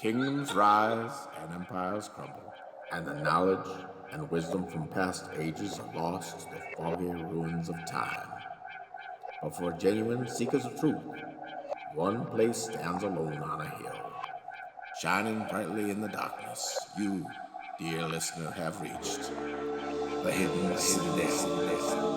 Kingdoms rise and empires crumble, and the knowledge and wisdom from past ages are lost to the foggy ruins of time. But for genuine seekers of truth, one place stands alone on a hill, shining brightly in the darkness. You, dear listener, have reached the Hidden Citadel.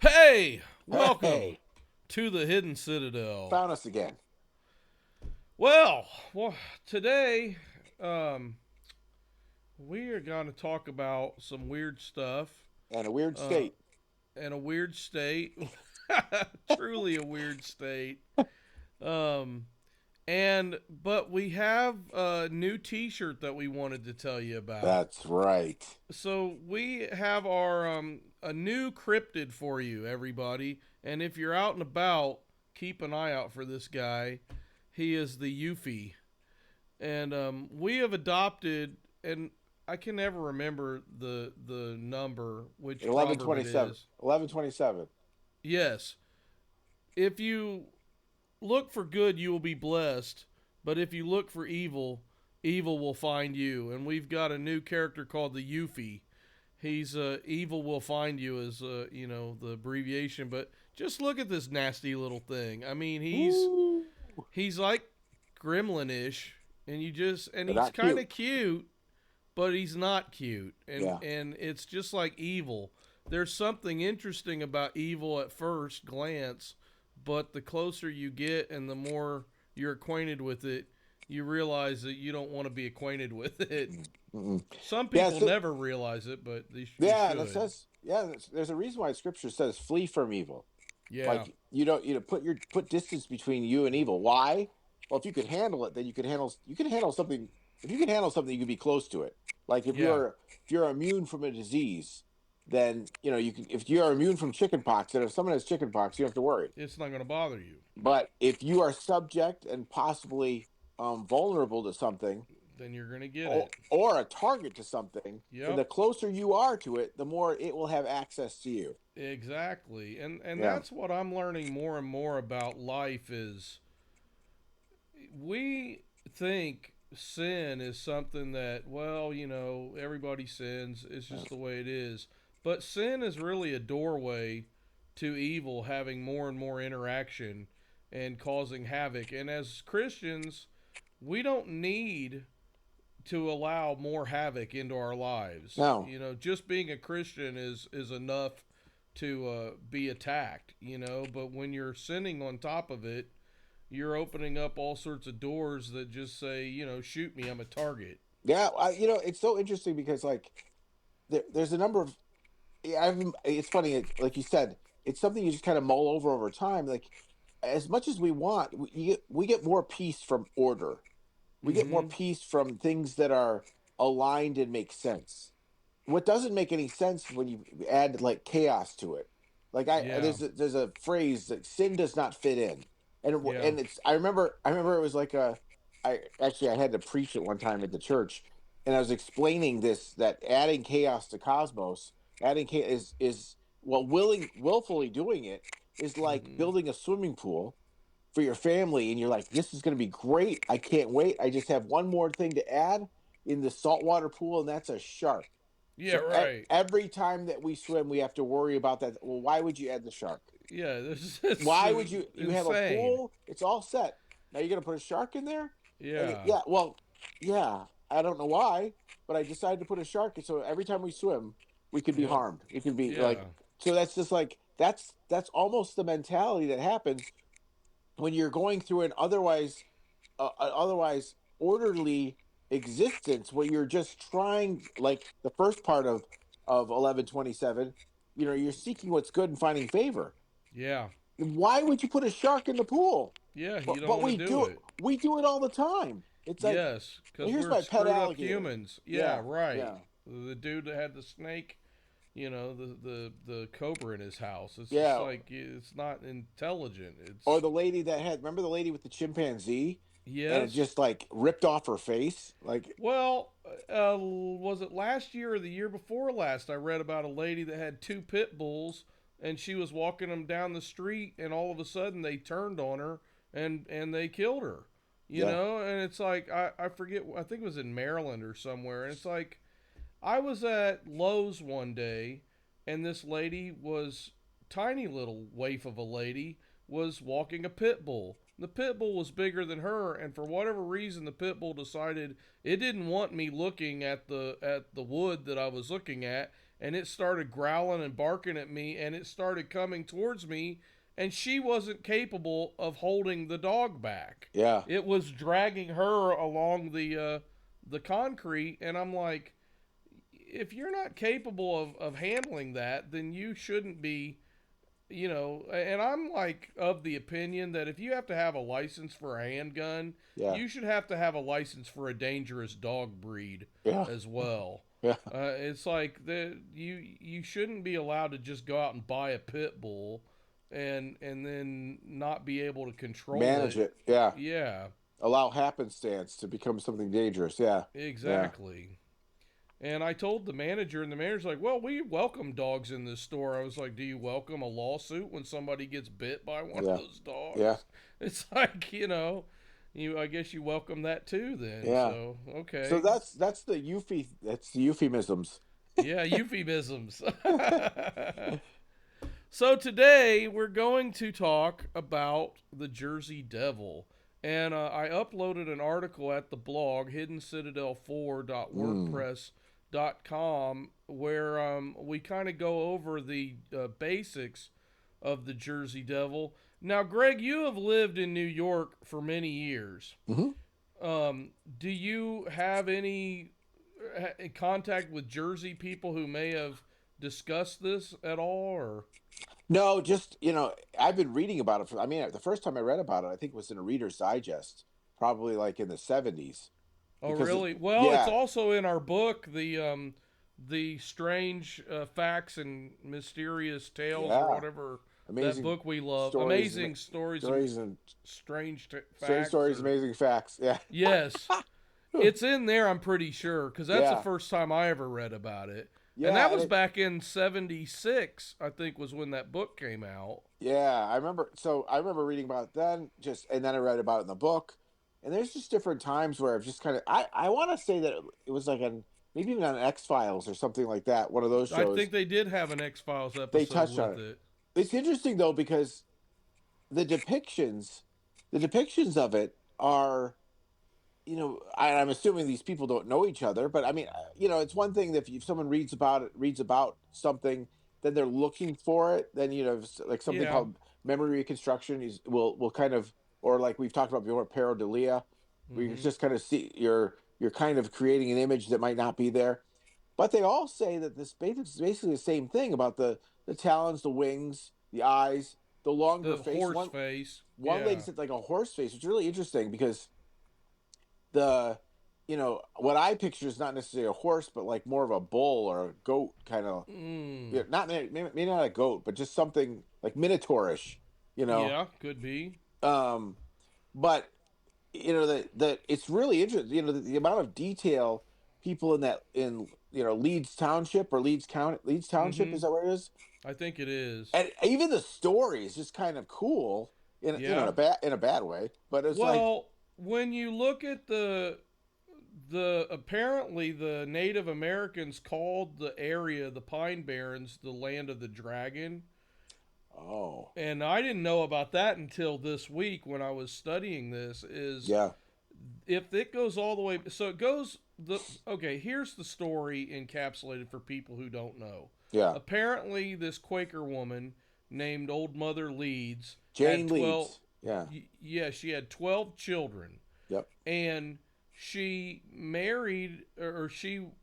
Hey, welcome Hey, to the Hidden Citadel. found us again. Well, today um, we are going to talk about some weird stuff And a weird uh, state. in a weird state, truly a weird state. Um, but we have a new T-shirt that we wanted to tell you about. That's right. So we have our a new cryptid for you, everybody. And if you're out and about, keep an eye out for this guy. He is the Yuffie, and we have adopted. And I can never remember the number, which proverb it 1127. is. 1127. Yes, if you look for good, you will be blessed. But if you look for evil, evil will find you. And we've got a new character called the Yuffie. He's evil will find you as the abbreviation, but just look at this nasty little thing. I mean, Ooh. he's like gremlin-ish, and They're he's not kind cute. of cute, but he's not cute, and Yeah. and it's just like evil. There's something interesting about evil at first glance, but the closer you get and the more you're acquainted with it, you realize that you don't want to be acquainted with it. Mm-mm. Some Yeah, people so, never realize it, but you yeah, that should. says, yeah, there's a reason why scripture says flee from evil. Yeah. Like put distance between you and evil. Why? Well, if you could handle it, then you can handle something. If you can handle something, you can be close to it. Like Yeah. if you're immune from a disease, then you can. If you're immune from chickenpox, then if someone has chickenpox, you don't have to worry. It's not going to bother you. But if you are subject and possibly vulnerable to something, Then you're going to get it. or a target to something, then Yep. the closer you are to it, the more it will have access to you. Exactly. And Yeah. that's what I'm learning more and more about life is we think sin is something that, well, everybody sins. It's just the way it is. But sin is really a doorway to evil having more and more interaction and causing havoc. And as Christians, we don't need to allow more havoc into our lives. No. Just being a Christian is enough to be attacked. But when you're sinning on top of it, you're opening up all sorts of doors that just say, shoot me, I'm a target. Yeah. It's so interesting because like there's a number of. It's funny. Like you said, it's something you just kind of mull over time. Like as much as we want, we get more peace from order. We get more Mm-hmm. peace from things that are aligned and make sense. What doesn't make any sense when you add like chaos to it. Like Yeah. there's a phrase that sin does not fit in, Yeah. and it's I remember it was like I had to preach it one time at the church, and I was explaining this that adding chaos to cosmos, adding chaos is well willfully doing it is like Mm-hmm. building a swimming pool for your family, and you're like, this is going to be great. I can't wait. I just have one more thing to add in the saltwater pool, and that's a shark. Yeah. So Right. every time that we swim, we have to worry about that. Well, why would you add the shark? Yeah. This is Why would you have a insane. pool? It's all set. Now you're going to put a shark in there? And Yeah. yeah, well, yeah, I don't know why, but I decided to put a shark in. So every time we swim, we could be Yep. harmed. It could be like, Yeah. so that's just like, that's almost the mentality that happens when you're going through an otherwise orderly existence where you're just trying like the first part of 1127, you're seeking what's good and finding favor. Yeah. Why would you put a shark in the pool? Yeah. You don't But want to we do do it. it. We do it all the time. It's like, Yes, well, because here's we're my pet screwed up alligator. humans. Yeah, Yeah, right. yeah, The dude that had the snake, the cobra in his house. It's just yeah. like it's not intelligent. Or It's the lady that had, remember the lady with the chimpanzee, and it Yes. just like ripped off her face. Like, Well, was it last year or the year before last? I read about a lady that had two pit bulls, and she was walking them down the street, and all of a sudden they turned on her and they killed her. You yeah, know, and it's like I forget. I think it was in Maryland or somewhere, and it's like I was at Lowe's one day, and this lady was tiny little waif of a lady was walking a pit bull. The pit bull was bigger than her, and for whatever reason, the pit bull decided it didn't want me looking at the wood that I was looking at, and it started growling and barking at me, and it started coming towards me, and she wasn't capable of holding the dog back. yeah, It was dragging her along the concrete, and I'm like, if you're not capable of handling that, then you shouldn't be, you know. And I'm like of the opinion that if you have to have a license for a handgun, yeah, you should have to have a license for a dangerous dog breed yeah, as well. yeah, It's like you shouldn't be allowed to just go out and buy a pit bull and then not be able to control manage it. it. Yeah, Yeah, allow happenstance to become something dangerous. Yeah, yeah, exactly. And I told the manager, and the manager's like, "Well, we welcome dogs in this store." I was like, "Do you welcome a lawsuit when somebody gets bit by one of yeah, those yeah, dogs?" It's like, I guess you welcome that too then. yeah. So, So okay. that's the that's the euphemisms. Yeah, euphemisms. So today we're going to talk about the Jersey Devil. And I uploaded an article at the blog, Mm. hiddencitadel4.wordpress.com, where we kind of go over the basics of the Jersey Devil. Now, Greg, you have lived in New York for many years. Hmm. Do you have any contact with Jersey people who may have discussed this at all? Or No, just I've been reading about it. I mean, the first time I read about it, I think was in a Reader's Digest, probably like in the '70s, oh, because really? Well, it's yeah, also in our book, the strange facts and mysterious tales, or yeah, whatever that amazing book we love. stories, Amazing stories and stories and strange strange facts, stories, or amazing facts. Yeah, yes, it's in there. I'm pretty sure because that's the yeah, first time I ever read about it, and yeah, that and was back in '76. I think was when that book came out. yeah. I remember. So I remember reading about it then, and then I read about it in the book. And there's just different times where I've just kind of I want to say that it was like an maybe even on X Files or something like that. One of those I shows think they did have an X Files they episode touched on with it. it. It's interesting though because the depictions the depictions of it are I'm assuming these people don't know each other, but I mean, it's one thing that if someone reads about something, then they're looking for it. Then like something Yeah. called memory reconstruction is will kind of, or like we've talked about before, pareidolia, where you Mm-hmm. just kind of see you're kind of creating an image that might not be there. But they all say that this basically the same thing about the talons, the wings, the eyes, the longer The face. horse One face. one lady Yeah. said like a horse face, which is really interesting because the what I picture is not necessarily a horse, but like more of a bull or a goat kind of. Mm. Yeah, not maybe not a goat, but just something like minotaurish. You know, Yeah, could be. um, but that it's really interesting. The amount of detail people in Leeds Township or Leeds County, Leeds Township, Mm-hmm. is that where it is? I think it is. And even the story is just kind of cool in Yeah. a bad way. But it's like, Well, when you look at the apparently the Native Americans called the area, the Pine Barrens, the land of the dragon. oh And I didn't know about that until this week when I was studying this. Is yeah, if it goes all the way, so it goes the okay. Here's the story encapsulated for people who don't know. yeah, Apparently, this Quaker woman named Old Mother Leeds had Jane 12. Leeds, yeah, Yeah, she had 12 children, yep, and she married, or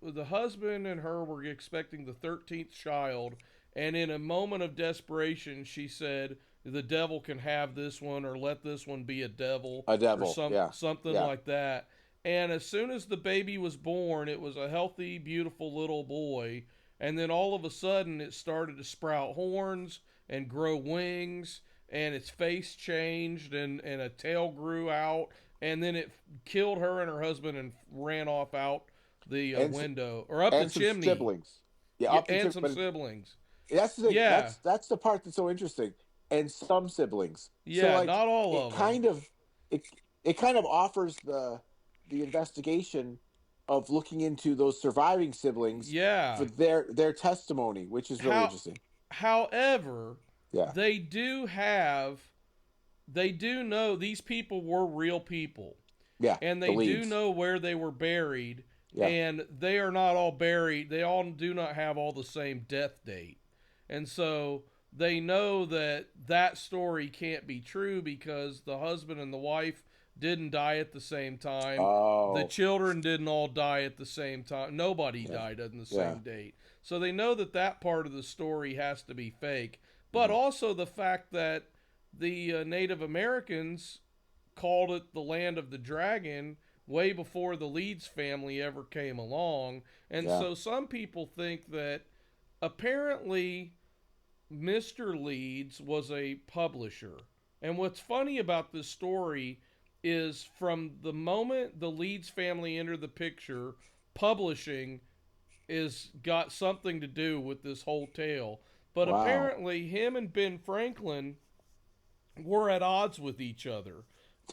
the husband and her were expecting the 13th child, and in a moment of desperation she said the devil can have this one, or let this one be a devil, a or devil, yeah, something yeah, like that. And as soon as the baby was born, it was a healthy, beautiful little boy, and then all of a sudden it started to sprout horns and grow wings, and its face changed, and a tail grew out, and then it killed her and her husband and ran off out the and window or up the and some chimney. siblings. Yeah, Yeah, up the and chimney. some But siblings. that's the thing. Yeah, That's the part that's so interesting. And some siblings. So yeah, like not all it of them. kind of it it kind of offers the investigation of looking into those surviving siblings Yeah. for their testimony, which is really How, interesting. however, Yeah. they do have, they do know these people were real people, Yeah. and The they do leads. know where they were buried, Yeah. and they are not all buried. They all do not have all the same death date, and so they know that that story can't be true because the husband and the wife didn't die at the same time. The Oh. children didn't all die at the same time. Nobody Yeah. died on the Yeah. same date. So they know that that part of the story has to be fake. But Mhm. also the fact that the Native Americans called it the land of the dragon way before the Leeds family ever came along. And Yeah. so some people think that apparently Mr. Leeds was a publisher. And what's funny about this story is from the moment the Leeds family entered the picture, publishing is got something to do with this whole tale. But Wow. apparently him and Ben Franklin were at odds with each other.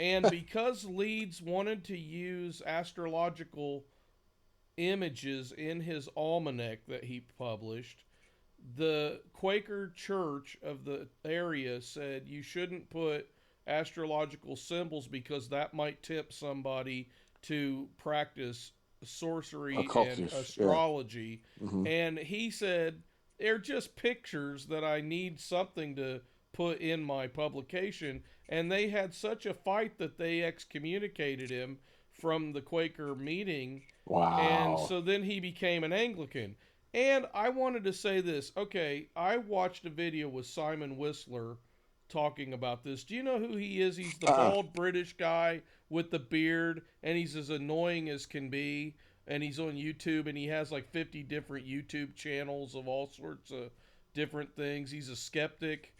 And because Leeds wanted to use astrological images in his almanac that he published, the Quaker church of the area said you shouldn't put astrological symbols because that might tip somebody to practice sorcery and Occultish. Yeah. astrology. Hmm. And he said, they're just pictures that I need something to put in my publication. And they had such a fight that they excommunicated him from the Quaker meeting. And Wow. so then he became an Anglican. And I wanted to say this. Okay, I watched a video with Simon Whistler talking about this. Do you know who he is? He's the Uh-uh. bald British guy with the beard, and he's as annoying as can be. And he's on YouTube, and he has like 50 different YouTube channels of all sorts of different things. He's a skeptic.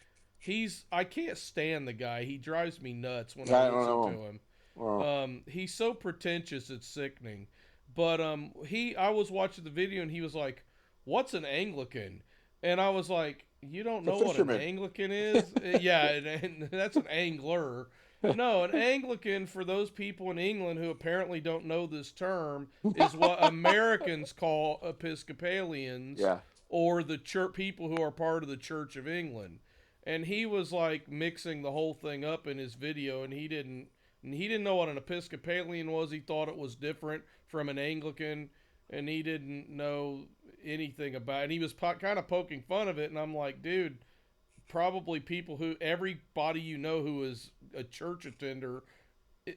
I can't stand the guy. He drives me nuts when I I don't listen know. to him. Well, He's so pretentious, it's sickening. But I was watching the video, and he was like, "What's an Anglican?" And I was like, "You don't it's a know what an fisherman. Anglican is?" Yeah, and that's an angler. No, an Anglican, for those people in England who apparently don't know this term, is what Americans call Episcopalians, Yeah. or the church people who are part of the Church of England. And he was like mixing the whole thing up in his video, and he didn't know what an Episcopalian was. He thought it was different from an Anglican, and he didn't know anything about it. And he was kind of poking fun of it, and I'm like, dude, probably everybody you know who is a church attender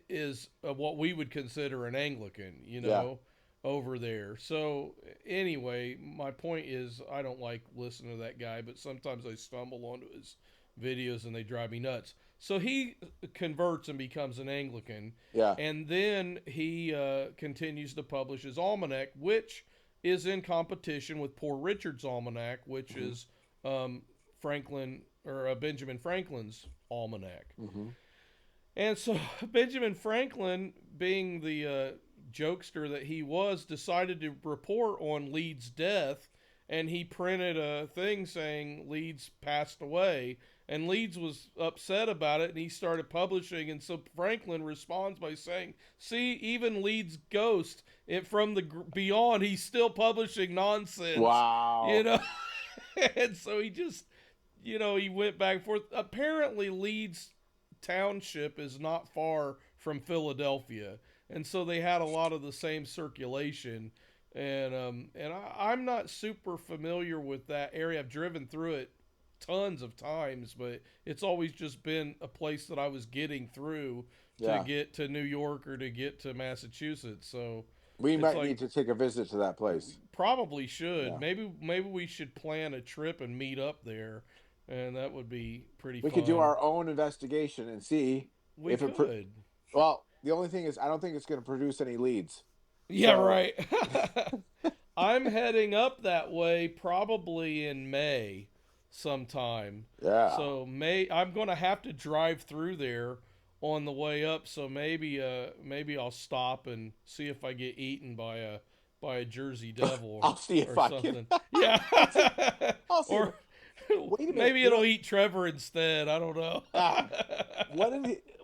is what we would consider an Anglican, Yeah. over there. So anyway, my point is I don't like listening to that guy, but sometimes I stumble onto his videos and they drive me nuts. So he converts and becomes an Anglican, Yeah. and then he continues to publish his almanac, which is in competition with Poor Richard's almanac, which Mm-hmm. is Franklin or Benjamin Franklin's almanac. Mm-hmm. And so Benjamin Franklin, being the jokester that he was, decided to report on Leeds' death, and he printed a thing saying Leeds passed away. And Leeds was upset about it, and he started publishing. And so Franklin responds by saying, "See, even Leeds' ghost, from the beyond, he's still publishing nonsense." Wow. And so he just, he went back and forth. Apparently, Leeds Township is not far from Philadelphia, and so they had a lot of the same circulation. I'm not super familiar with that area. I've driven through it tons of times, but it's always just been a place that I was getting through to Yeah. get to New York or to get to Massachusetts. So We it's might like, need to take a visit to that place. probably should. Yeah. Maybe we should plan a trip and meet up there, and that would be pretty We fun. could do our own investigation and see We if could. well, the only thing is I don't think it's going to produce any leads. Yeah, So- right. I'm heading up that way probably in May sometime. Yeah. So I'm going to have to drive through there on the way up, so maybe I'll stop and see if I get eaten by a Jersey Devil I'll see if or I can. something. Yeah. I'll see. Or Wait a minute. maybe it'll eat Trevor instead. I don't know.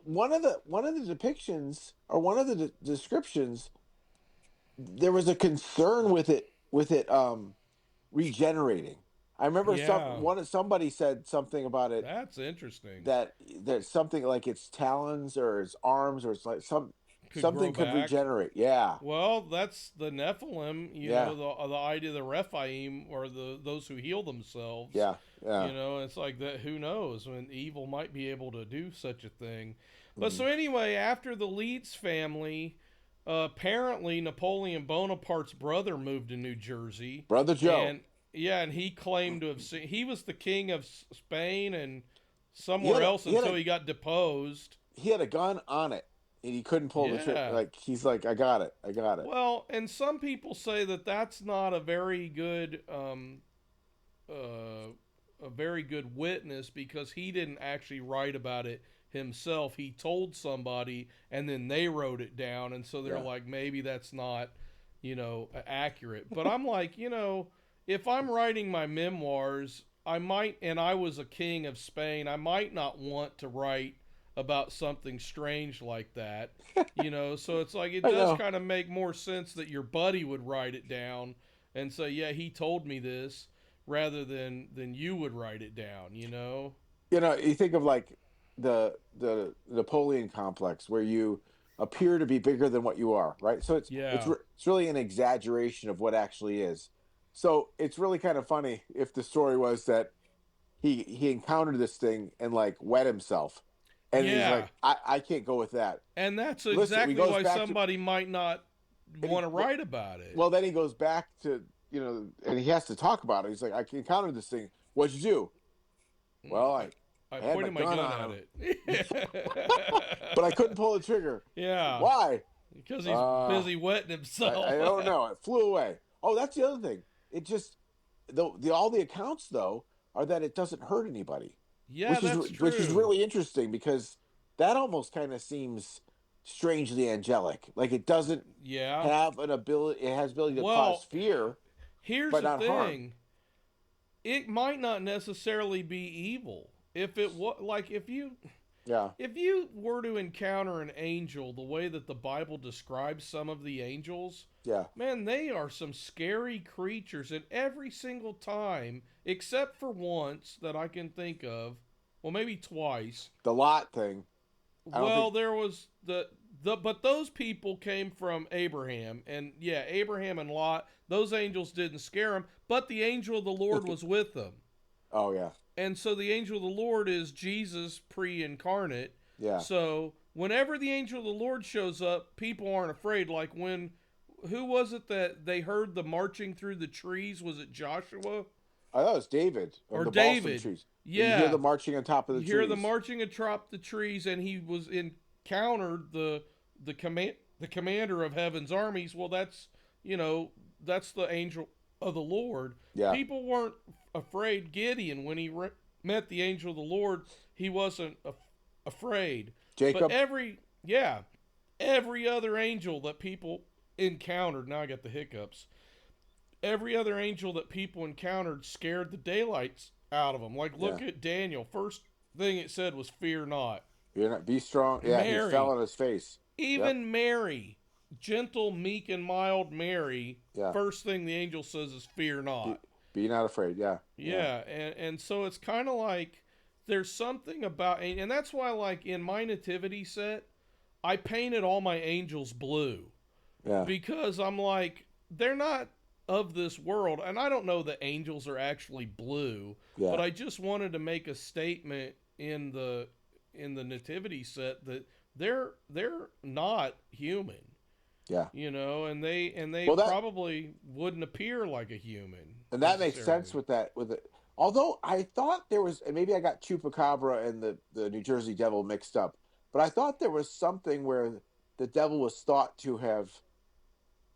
One of the depictions, or one of the descriptions, there was a concern with it regenerating. I remember Yeah. somebody said something about it, That's interesting. that there's something like its talons or its arms, or it's like Could grow something could back. regenerate. Yeah, Well, that's the Nephilim, yeah, the idea of the Rephaim, or those who heal themselves. yeah, yeah. It's like that. Who knows when evil might be able to do such a thing? But Mhm. so anyway, after the Leeds family, apparently Napoleon Bonaparte's brother moved to New Jersey, Brother Joe. and yeah, and he claimed to have seen. He was the king of Spain and He somewhere had a, else he had until a he got deposed. he had a gun on it, and he couldn't pull the trigger. Yeah. Like, he's like, I got it, I got it. Well, and some people say that that's not a very good witness, because he didn't actually write about it himself. He told somebody, and then they wrote it down, and so they're Yeah. like, maybe that's not, accurate. But I'm like, if I'm writing my memoirs, I might, and I was a king of Spain, I might not want to write about something strange like that. So it's like it I does know. kind of make more sense that your buddy would write it down and say, yeah, he told me this, rather than you would write it down. You think of like the Napoleon complex, where you appear to be bigger than what you are, right? So Yeah. it's really an exaggeration of what actually is. So it's really kind of funny if the story was that he encountered this thing and like wet himself, and he's Yeah. like, I can't go with that. And that's Listen, he exactly goes why back somebody might not want to well, write about it. well, then he goes back to, and he has to talk about it. He's like, I encountered this thing. What'd you do? Well, I I had my pointed my gun gun on at him, it. but I couldn't pull the trigger. Yeah. Why? Because he's busy wetting himself. I don't know. It flew away. Oh, that's the other thing. It just all the accounts though are that it doesn't hurt anybody, Yeah, that's true. which is really interesting, because that almost kind of seems strangely angelic. Like, it doesn't Yeah. have an ability. It has ability to cause fear, Here's but the not thing. harm. It might not necessarily be evil. If it was like Yeah, if you were to encounter an angel the way that the Bible describes some of the angels, yeah. man, they are some scary creatures. And every single time, except for once that I can think of, well, maybe twice. The Lot thing. Well, there was but those people came from Abraham, and yeah, Abraham and Lot. Those angels didn't scare him, but the angel of the Lord was with them. Oh yeah, And so the angel of the Lord is Jesus pre-incarnate. yeah. So whenever the angel of the Lord shows up, people aren't afraid. Like who was it that they heard the marching through the trees? Was it Joshua? I thought it was David Or the David. balsam trees. Yeah. You hear the marching on top of the You trees. hear the marching atop the trees, and he was encountered the commander of heaven's armies. Well, that's the angel of the Lord. Yeah. People weren't afraid. Gideon, when he met the angel of the Lord, he wasn't afraid. Jacob. But every other angel that people encountered, now I got the hiccups. Every other angel that people encountered scared the daylights out of them. Like, look at Daniel. First thing it said was, "Fear not." You're not, be strong. Yeah, Mary. he fell on his face. Even Mary, gentle, meek, and mild Mary, Yeah. first thing the angel says is, "Fear not." Be not afraid. Yeah. Yeah, and so it's kind of like there's something about, and that's why, like, in my nativity set, I painted all my angels blue. Yeah. Because I'm like, they're not of this world, and I don't know that angels are actually blue, Yeah. but I just wanted to make a statement in the nativity set that they're not human. Yeah. And they Well, probably wouldn't appear like a human. And that makes sense with that. With it, although I thought there was, and maybe I got Chupacabra and the New Jersey Devil mixed up, but I thought there was something where the devil was thought to have.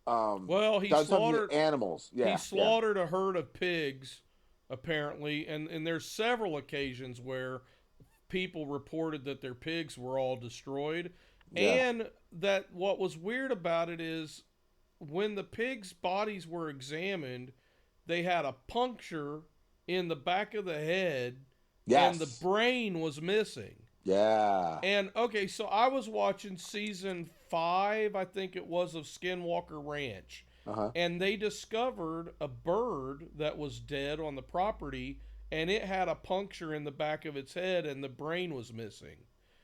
Well, he done something slaughtered to animals. Yeah. He slaughtered a herd of pigs, apparently, and there's several occasions where people reported that their pigs were all destroyed. Yeah. And that what was weird about it is when the pigs' bodies were examined, they had a puncture in the back of the head and the Yes. brain was missing. Yeah. And okay, so I was watching season 5, I think it was, of Skinwalker Ranch. Uh-huh. And they discovered a bird that was dead on the property, and it had a puncture in the back of its head and the brain was missing.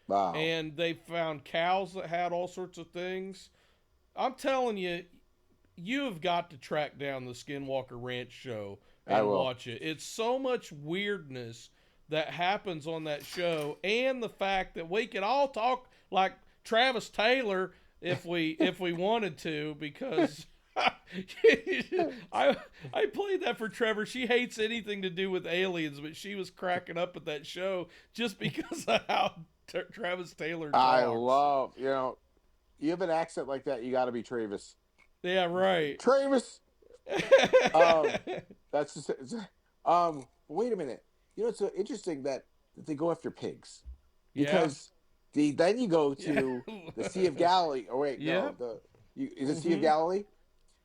Wow. And they found cows that had all sorts of things. I'm telling you, you have got to track down the Skinwalker Ranch show and watch it. It's so much weirdness that happens on that show, and the fact that we could all talk like Travis Taylor if we wanted to, because I played that for Trevor. She hates anything to do with aliens, but she was cracking up at that show just because of how Travis Taylor talks. I love, you have an accent like that, you got to be Travis. Yeah, right. Travis. That's just. Wait a minute. It's so interesting that they go after pigs, because then you go to the Sea of Galilee. Oh wait, no, is it Sea of Galilee?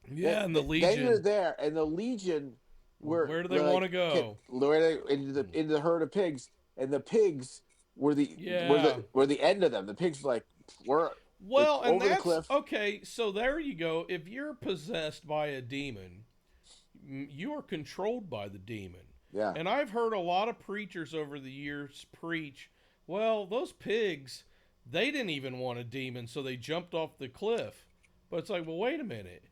Yeah, and the Legion. Then you're there, and the Legion. Where do they want to go? Into the herd of pigs, and the pigs were the end of them. The pigs were. Well, and over the cliff. Okay, so there you go. If you're possessed by a demon, you are controlled by the demon. Yeah. And I've heard a lot of preachers over the years preach, well, those pigs, they didn't even want a demon, so they jumped off the cliff. But it's like, well, wait a minute.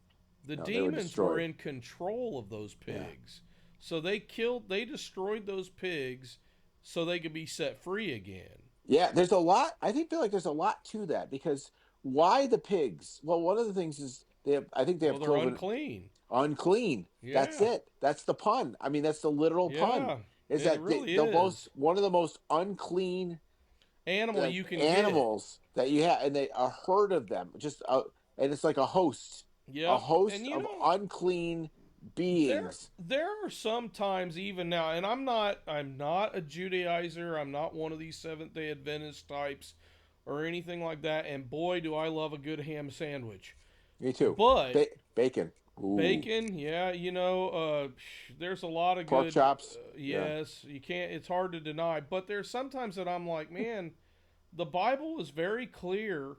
The demons were in control of those pigs. Yeah. So they destroyed those pigs so they could be set free again. Yeah, there's a lot. I feel like there's a lot to that, because why the pigs? Well, one of the things is they're unclean. Unclean. Yeah. That's it. That's the pun. I mean, that's the literal pun. Is that really one of the most unclean animals that you have, and a herd of them. And it's like a host. Yeah. A host of unclean beings. There are some times even now, and I'm not a Judaizer, I'm not one of these Seventh-day Adventist types or anything like that, and boy do I love a good ham sandwich. Me too. But bacon. Ooh. Bacon, yeah, there's a lot of pork good chops. Yes, you can't, it's hard to deny, but there's sometimes that I'm like, man, the Bible is very clear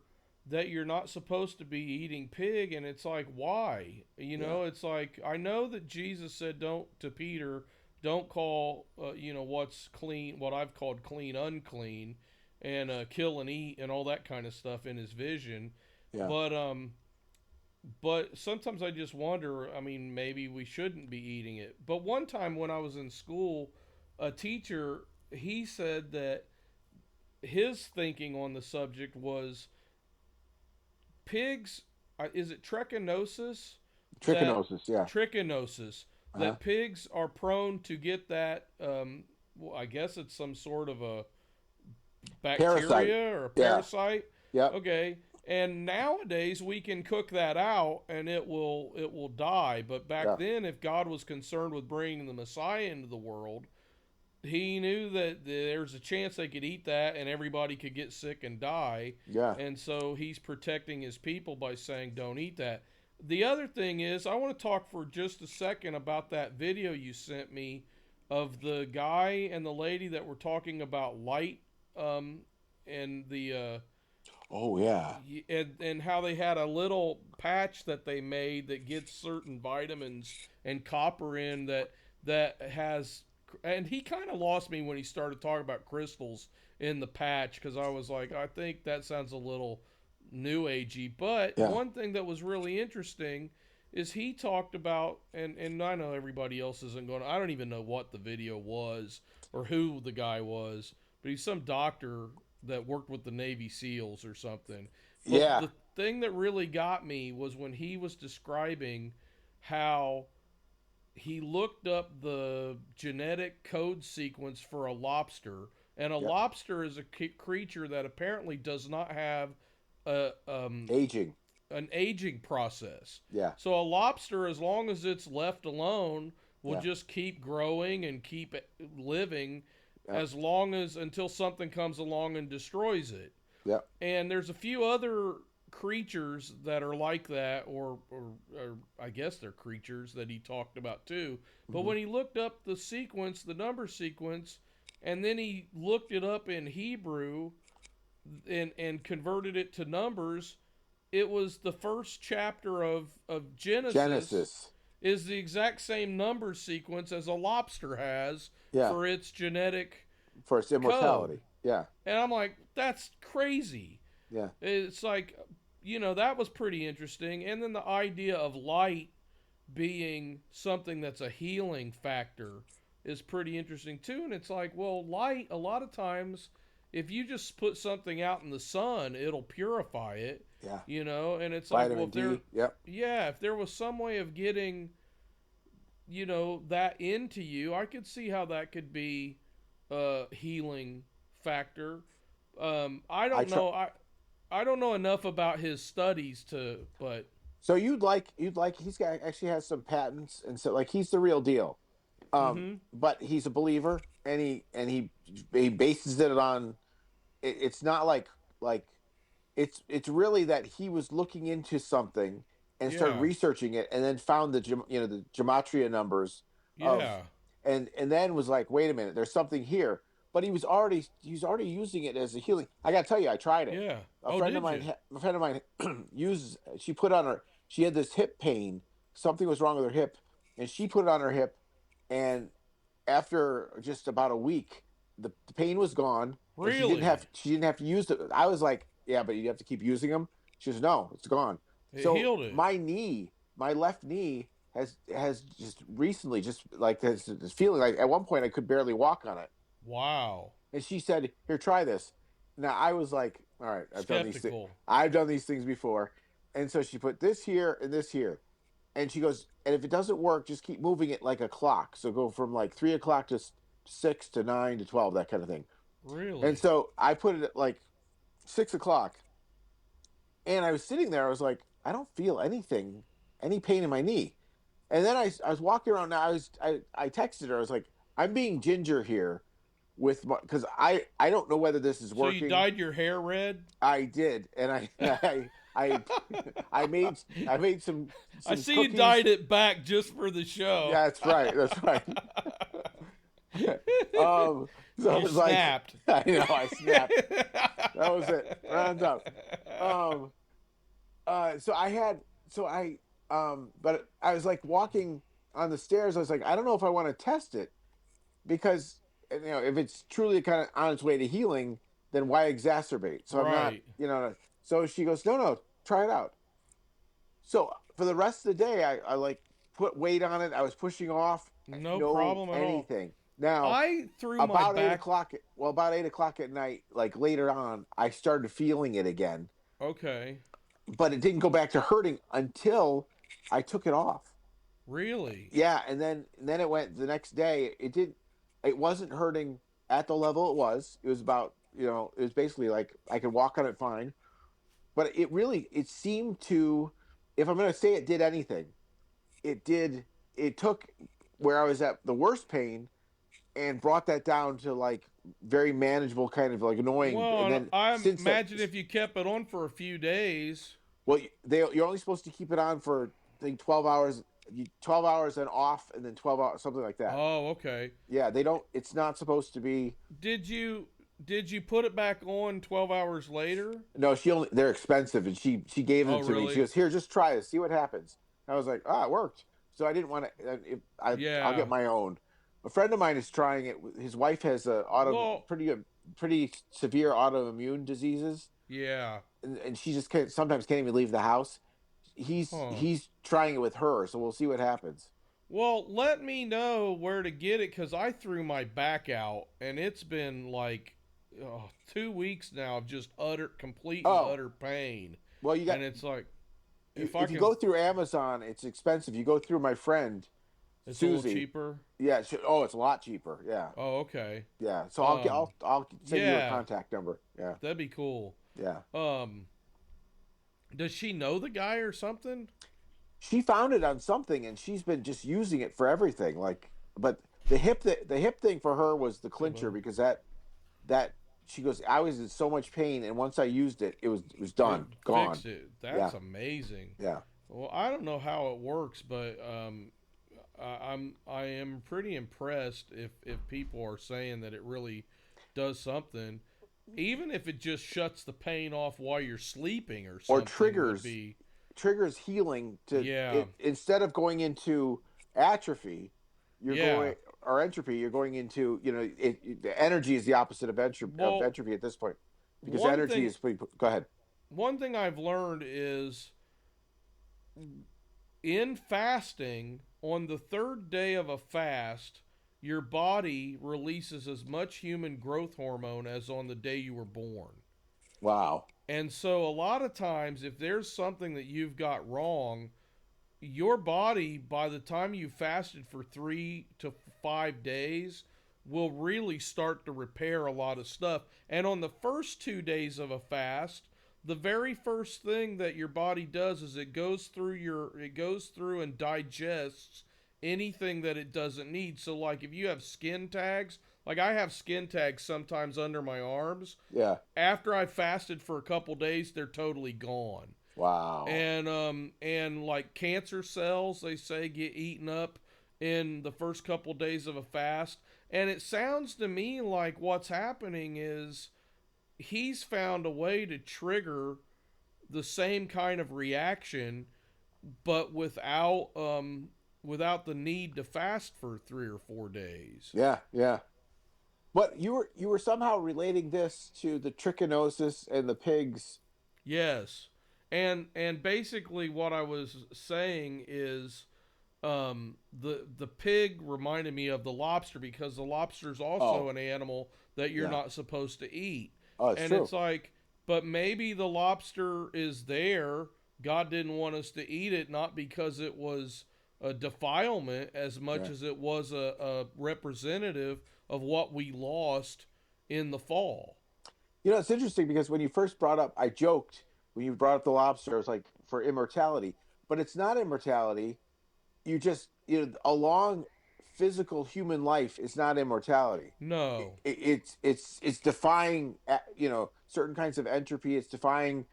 that you're not supposed to be eating pig, and it's like, why? It's like, I know that Jesus said to Peter, don't call what's clean, what I've called clean, unclean, and kill and eat and all that kind of stuff in his vision. Yeah. But sometimes I just wonder, I mean, maybe we shouldn't be eating it. But one time when I was in school, a teacher, he said that his thinking on the subject was pigs, is it trichinosis? Trichinosis, yeah. Trichinosis. That pigs are prone to get that, I guess it's some sort of a bacteria or a parasite. Yeah. Okay. And nowadays we can cook that out and it will die. But back then, if God was concerned with bringing the Messiah into the world, he knew that there's a chance they could eat that and everybody could get sick and die. Yeah. And so he's protecting his people by saying, don't eat that. The other thing is, I want to talk for just a second about that video you sent me of the guy and the lady that were talking about light, and the... oh, yeah. And how they had a little patch that they made that gets certain vitamins and copper in that has... And he kind of lost me when he started talking about crystals in the patch, because I was like, I think that sounds a little new agey. But one thing that was really interesting is he talked about, and I know everybody else isn't going to, I don't even know what the video was or who the guy was, but he's some doctor that worked with the Navy SEALs or something. But the thing that really got me was when he was describing how he looked up the genetic code sequence for a lobster, and a lobster is a creature that apparently does not have an aging process. Yeah. So a lobster, as long as it's left alone, will just keep growing and keep living. as long as until something comes along and destroys it. Yeah. And there's a few other creatures that are like that, or I guess they're creatures that he talked about too. But when he looked up the sequence, the number sequence, and then he looked it up in Hebrew and converted it to numbers, it was the first chapter of Genesis is the exact same number sequence as a lobster has for its genetic for its immortality. code. Yeah. And I'm like, that's crazy. Yeah. It's like, that was pretty interesting. And then the idea of light being something that's a healing factor is pretty interesting too. And it's like, well, light, a lot of times, if you just put something out in the sun, it'll purify it. Yeah. And it's Vitamin like, well, D. Yep. Yeah, if there was some way of getting, that into you, I could see how that could be a healing factor. I don't know enough about his studies but so he's actually has some patents, and so like he's the real deal. But he's a believer, and he bases it on. It's not like it's really that he was looking into something and started researching it, and then found the gematria numbers. And then was like, wait a minute, there's something here. But he was already using it as a healing. I gotta tell you, I tried it. Yeah. A friend of mine she had this hip pain. Something was wrong with her hip, and she put it on her hip, and after just about a week, the pain was gone. Really? She didn't have to use it. I was like, yeah, but you have to keep using them. She says, no, it's gone. It healed it. My left knee has just recently this feeling like at one point I could barely walk on it. Wow. And she said, here, try this. Now I was like, all right, I've done these things before. And so she put this here and this here. And she goes, and if it doesn't work, just keep moving it like a clock. So go from like 3 o'clock to 6 to 9 to 12, that kind of thing. Really? And so I put it at like 6 o'clock. And I was sitting there. I was like, I don't feel any pain in my knee. And then I was walking around. Now I texted her. I was like, I'm being ginger here because I don't know whether this is working. So you dyed your hair red? I did, and I made some I see cookies. You dyed it back just for the show. Yeah, that's right. So I was snapped. Like, I know, I snapped. That was it. Round up. But I was like walking on the stairs. I was like, I don't know if I want to test it because, if it's truly kind of on its way to healing, then why exacerbate? So I'm not, so she goes, no, try it out. So for the rest of the day, I like put weight on it. I was pushing off. No problem at anything. Now I threw about my back... 8 o'clock. Well, about 8 o'clock at night, like later on, I started feeling it again. Okay. But it didn't go back to hurting until I took it off. Really? Yeah, and then it went the next day. It wasn't hurting at the level it was. It was about, it was basically like I could walk on it fine. But it seemed to, if I'm going to say it did anything, it took where I was at the worst pain and brought that down to like very manageable, kind of like annoying. Well, and then I imagine if you kept it on for a few days. Well, you're only supposed to keep it on for, I think, 12 hours. 12 hours and off, and then 12 hours, something like that. Oh, okay. Yeah, it's not supposed to be. Did you put it back on 12 hours later? No, they're expensive, and she gave them to really? me. She goes, here, just try it, see what happens. And I was like, it worked. So I didn't want to. I'll get my own. A friend of mine is trying it. His wife has pretty severe autoimmune diseases. Yeah. And she just sometimes can't even leave the house. He's trying it with her, so we'll see what happens. Well, let me know where to get it, because I threw my back out, and it's been like 2 weeks now of just utter pain. Well, and it's like if you go through Amazon, it's expensive. You go through my friend, it's Susie. A little cheaper. Yeah. It's a lot cheaper. Yeah. Oh, okay. Yeah. So I'll send you a contact number. Yeah. That'd be cool. Yeah. Does she know the guy or something? She found it on something, and she's been just using it for everything. But the hip thing for her was the Hey, clincher bud. because that she goes, I was in so much pain, and once I used it, it was It done, gone. fixed it. Yeah, That's amazing. yeah. Well, I don't know how it works, but I am pretty impressed if people are saying that it really does something, even if it just shuts the pain off while you're sleeping or Or something would be triggers healing to yeah it instead of going into atrophy, you're yeah. going or entropy. You're going into the energy is the opposite of Well, entropy at this point because one energy thing is go ahead. one thing I've learned is in fasting on the third day of a fast. Your body releases as much human growth hormone as on the day you were born. Wow. And so, a lot of times, if there's something that you've got wrong, your body, by the time you fasted for 3 to 5 days, will really start to repair a lot of stuff. And on the first 2 days of a fast, the very first thing that your body does is it goes through and digests anything that it doesn't need. So like if you have skin tags, like I have skin tags sometimes under my arms, Yeah. after I fasted for a couple days, they're totally gone. Wow. And like cancer cells, they say get eaten up in the first couple days of a fast. And it sounds to me like what's happening is he's found a way to trigger the same kind of reaction, but without the need to fast for 3 or 4 days. Yeah. Yeah. But you were somehow relating this to the trichinosis and the pigs. Yes, and basically what I was saying is the pig reminded me of the lobster because the lobster is also Oh, an animal that you're yeah. not supposed to eat. Oh, it's And true. it's like, but maybe the lobster is there. God didn't want us to eat it, not because it was a defilement as much Yeah. as it was a representative of what we lost in the fall. It's interesting because when you first brought up, I joked when you brought up the lobster, I was like for immortality, but it's not immortality. You just a long physical human life is not immortality. No. It's defying certain kinds of entropy. It's defying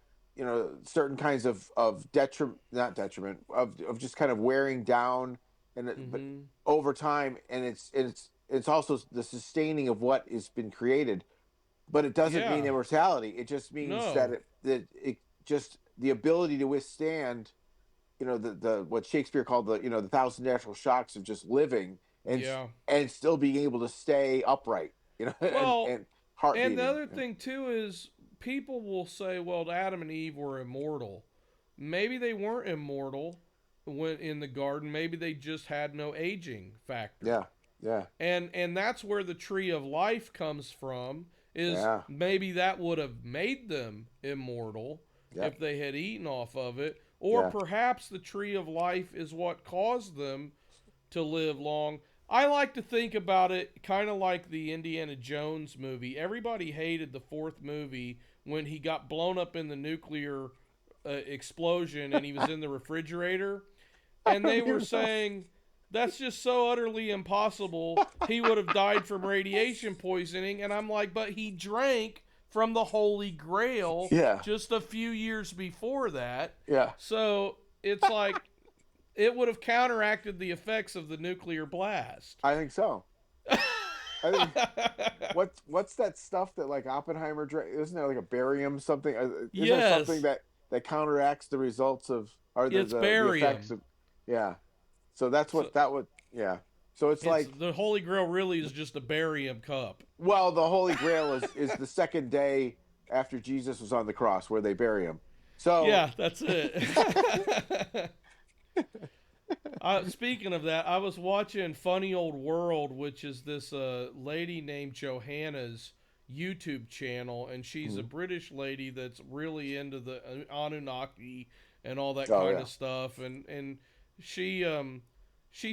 certain kinds of detriment, not detriment, of just kind of wearing down, but Mm-hmm. over time, and it's also the sustaining of what has been created, but it doesn't mean Yeah. immortality. It just means No. that it just the ability to withstand the what Shakespeare called the thousand natural shocks of just living Yeah. and still being able to stay upright, and Well, and heart and the beating. other thing too is people will say, "Well, Adam and Eve were immortal." Maybe they weren't immortal when in the garden. Maybe they just had no aging factor. Yeah, yeah, And that's where the tree of life comes from. Is yeah, maybe that would have made them immortal yeah, if they had eaten off of it, or yeah. perhaps the tree of life is what caused them to live long. I like to think about it kind of like the Indiana Jones movie. Everybody hated the fourth movie when he got blown up in the nuclear explosion and he was in the refrigerator. I And they were remember that. saying that's just so utterly impossible. He would have died from radiation poisoning. And I'm like, but he drank from the Holy Grail Yeah, just a few years before that. yeah. So it's like it would have counteracted the effects of the nuclear blast. I think so. I think what's that stuff that like Oppenheimer drank? Isn't there like a barium something? Is there something Yes, that counteracts the results of or it's the effects barium. of? Yeah. So that's So what that would. Yeah. So it's it's like, the Holy Grail really is just a barium cup. well, the Holy Grail is the second day after Jesus was on the cross where they bury him. So Yeah, that's it. Speaking of that, I was watching Funny Old World, which is this lady named Johanna's YouTube channel, and she's a Mhm. British lady that's really into the Anunnaki and all that Oh kind yeah. of stuff, and she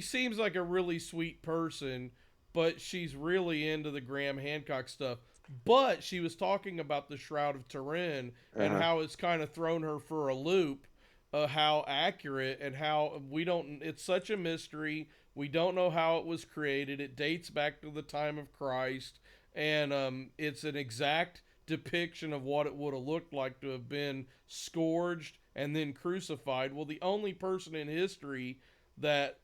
seems like a really sweet person, but she's really into the Graham Hancock stuff. But she was talking about the Shroud of Turin and Uh-huh. how it's kind of thrown her for a loop how accurate and how we don't. It's such a mystery. We don't know how it was created. It dates back to the time of Christ, and it's an exact depiction of what it would have looked like to have been scourged and then crucified. Well, the only person in history that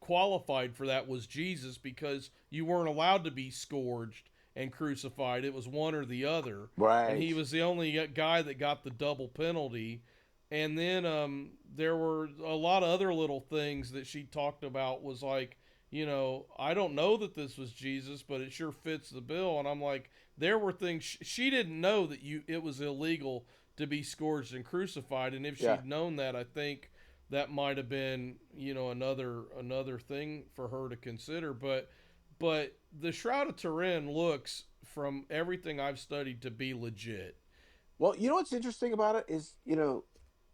qualified for that was Jesus, because you weren't allowed to be scourged and crucified. It was one or the other. And Right. he was the only guy that got the double penalty. And then there were a lot of other little things that she talked about, was like, I don't know that this was Jesus, but it sure fits the bill. And I'm like, there were things she didn't know that it was illegal to be scourged and crucified. And if Yeah. she'd known that, I think that might have been, another thing for her to consider. But the Shroud of Turin looks, from everything I've studied, to be legit. Well, you know what's interesting about it is,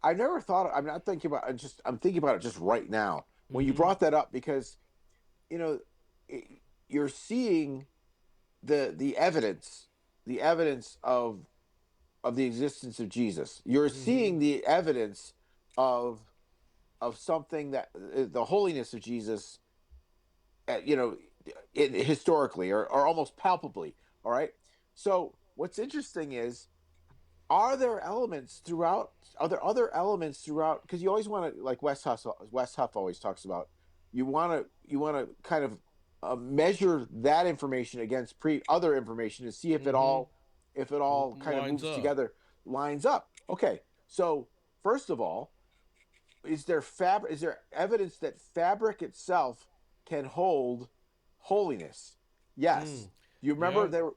I never thought. I'm not thinking about. I'm thinking about it just right now when you Mm-hmm. brought that up, because you know you're seeing the evidence of the existence of Jesus. You're Mm-hmm. seeing the evidence of something that the holiness of Jesus, you know, historically or almost palpably. All right. So what's interesting is, are there elements throughout? Are there other elements throughout? Because you always want to, like West Huff always talks about. You want to kind of measure that information against other information to see Mm-hmm. if it all kind of Lines moves up. together, lines up. Okay, so first of all, is there evidence that fabric itself can hold holiness? Yes. Mm. You remember Yeah. there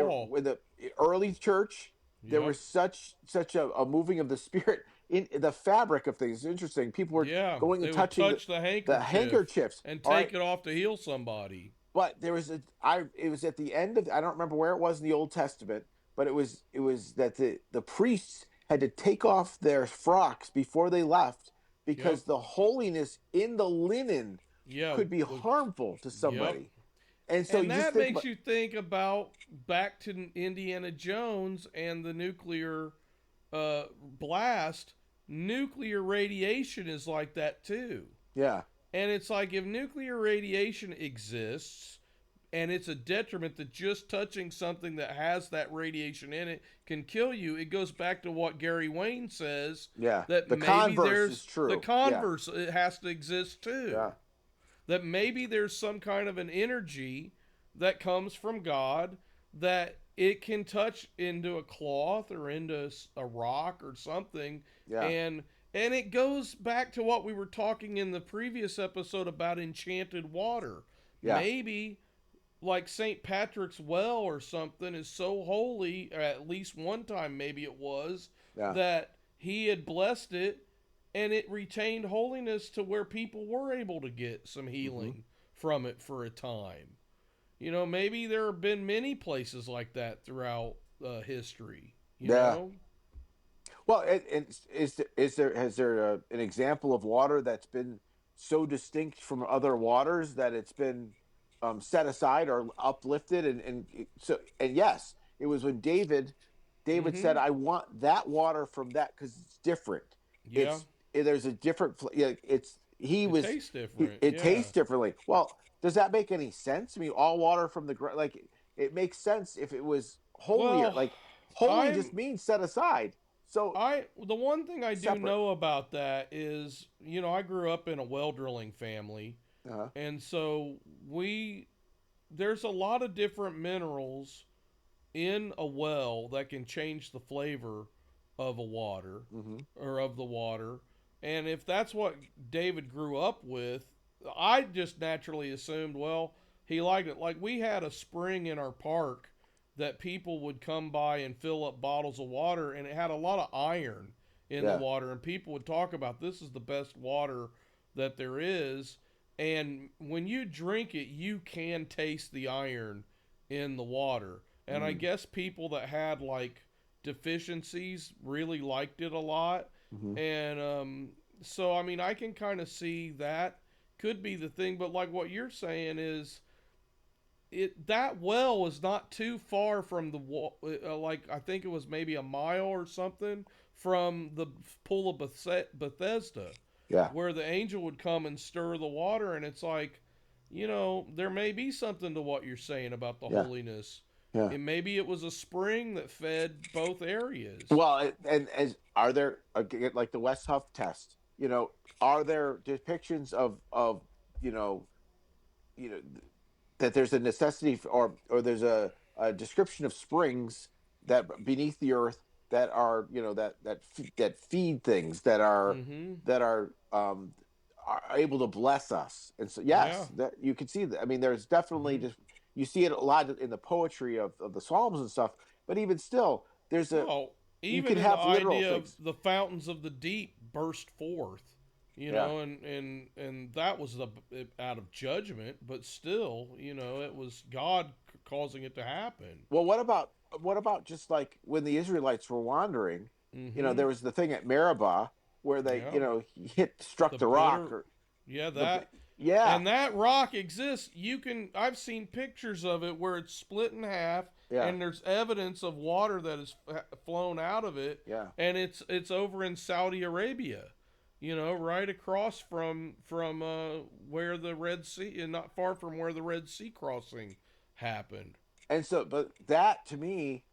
Paul. when the early church, there Yep. was such a moving of the spirit in the fabric of things. It's interesting. People were Yeah. going and They would touching touch the the handkerchief handkerchiefs. and All right. take it off to heal somebody. But there was it was at the end of, I don't remember where it was in the Old Testament, but it was that the priests had to take off their frocks before they left, Yep. because the holiness in the linen Yeah. could be harmful to Yep. somebody. And so And you just that think makes about, you think about back to Indiana Jones and the nuclear blast. Nuclear radiation is like that too. yeah, And it's like, if nuclear radiation exists and it's a detriment that just touching something that has that radiation in it can kill you, it goes back to what Gary Wayne says, yeah. that The maybe converse is there's the true. Yeah, converse, it has to exist too. yeah. That maybe there's some kind of an energy that comes from God, that it can touch into a cloth or into a rock or something. Yeah, And it goes back to what we were talking in the previous episode about enchanted water. yeah. Maybe, like St. Patrick's well or something, is so holy, or at least one time maybe it was, Yeah. that he had blessed it and it retained holiness to where people were able to get some Hmm. healing from it for a time. Maybe there have been many places like that throughout history, you Yeah. know? Well, has there an example of water that's been so distinct from other waters that it's been set aside or uplifted, and yes, it was when David Mm-hmm. said, "I want that water from that because it's different. Yeah. There's a different. It's he It was tastes different. it Yeah. tastes differently. Well, does that make any sense? I mean, all water from the ground, like it makes sense if it was holier. Well, Like holy just I'm means set aside. So the one thing I do separate. know about that is, I grew up in a well drilling family, Uh-huh. and so we there's a lot of different minerals in a well that can change the flavor of a water, Mm-hmm. or of the water. And if that's what David grew up with, I just naturally assumed, well, he liked it. Like, we had a spring in our park that people would come by and fill up bottles of water, and it had a lot of iron in the Yeah. water, and people would talk about, this is the best water that there is. And when you drink it, you can taste the iron in the water. And I Mm. guess people that had like deficiencies really liked it a lot. Mm-hmm. And so, I mean, I can kind of see that could be the thing. But like what you're saying is, that well is not too far from the wall. Like, I think it was maybe a mile or something from the pool of Bethesda, Yeah. where the angel would come and stir the water, and it's like, there may be something to what you're saying about the Yeah. holiness. Yeah. And maybe it was a spring that fed both areas. Well, and as are there like the West Huff test? Are there depictions of you know you know that there's a necessity or there's a description of springs that beneath the earth that are that feed things Mm-hmm. that are able to bless us. And so Yeah. yes, that you can see that. I mean, there's definitely Mm-hmm. just you see it a lot in the poetry of the Psalms and stuff, but even still there's Well, you even can in the have literal idea of things. the fountains of the deep burst forth, Yeah. and that was the out of judgment, but still, it was God causing it to happen. Well, what about just like when the Israelites were wandering? Mm-hmm. There was the thing at Meribah where they, Yeah. struck The the rock bitter, or yeah, the that. yeah, And that rock exists. I've seen pictures of it where it's split in half, yeah, and there's evidence of water that has flown out of it, yeah. and it's over in Saudi Arabia, right across from where the Red Sea, and not far from where the Red Sea crossing happened. And so, but that to me,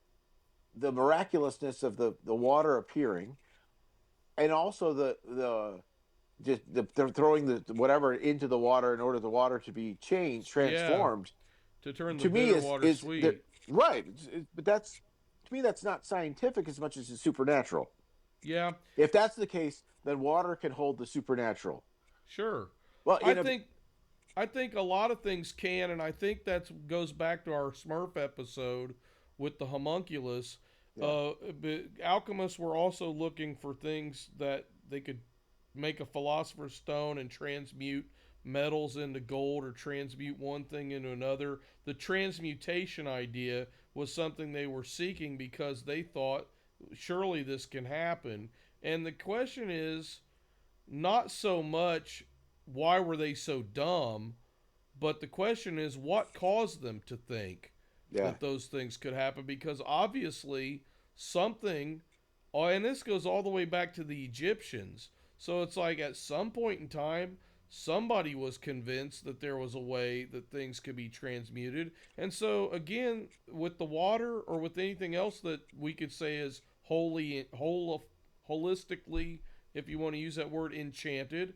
the miraculousness of the water appearing, and also the just they're throwing the whatever into the water in order the water to be changed, Yeah, transformed. to turn the To me, bitter is water is the sweet. right, but that's to me that's not scientific as much as it's supernatural. Yeah, If that's the case, then water can hold the supernatural. sure. Well, I think I think a lot of things can, and I think that goes back to our Smurf episode with the homunculus. yeah, But alchemists were also looking for things that they could make a philosopher's stone and transmute metals into gold, or transmute one thing into another. The transmutation idea was something they were seeking because they thought surely this can happen. And the question is not so much why were they so dumb, but the question is what caused them to think yeah. that those things could happen, because obviously something, oh, and this goes all the way back to the Egyptians. So it's like at some point in time somebody was convinced that there was a way that things could be transmuted. And so again, with the water or with anything else that we could say is holistically, if you want to use that word, enchanted,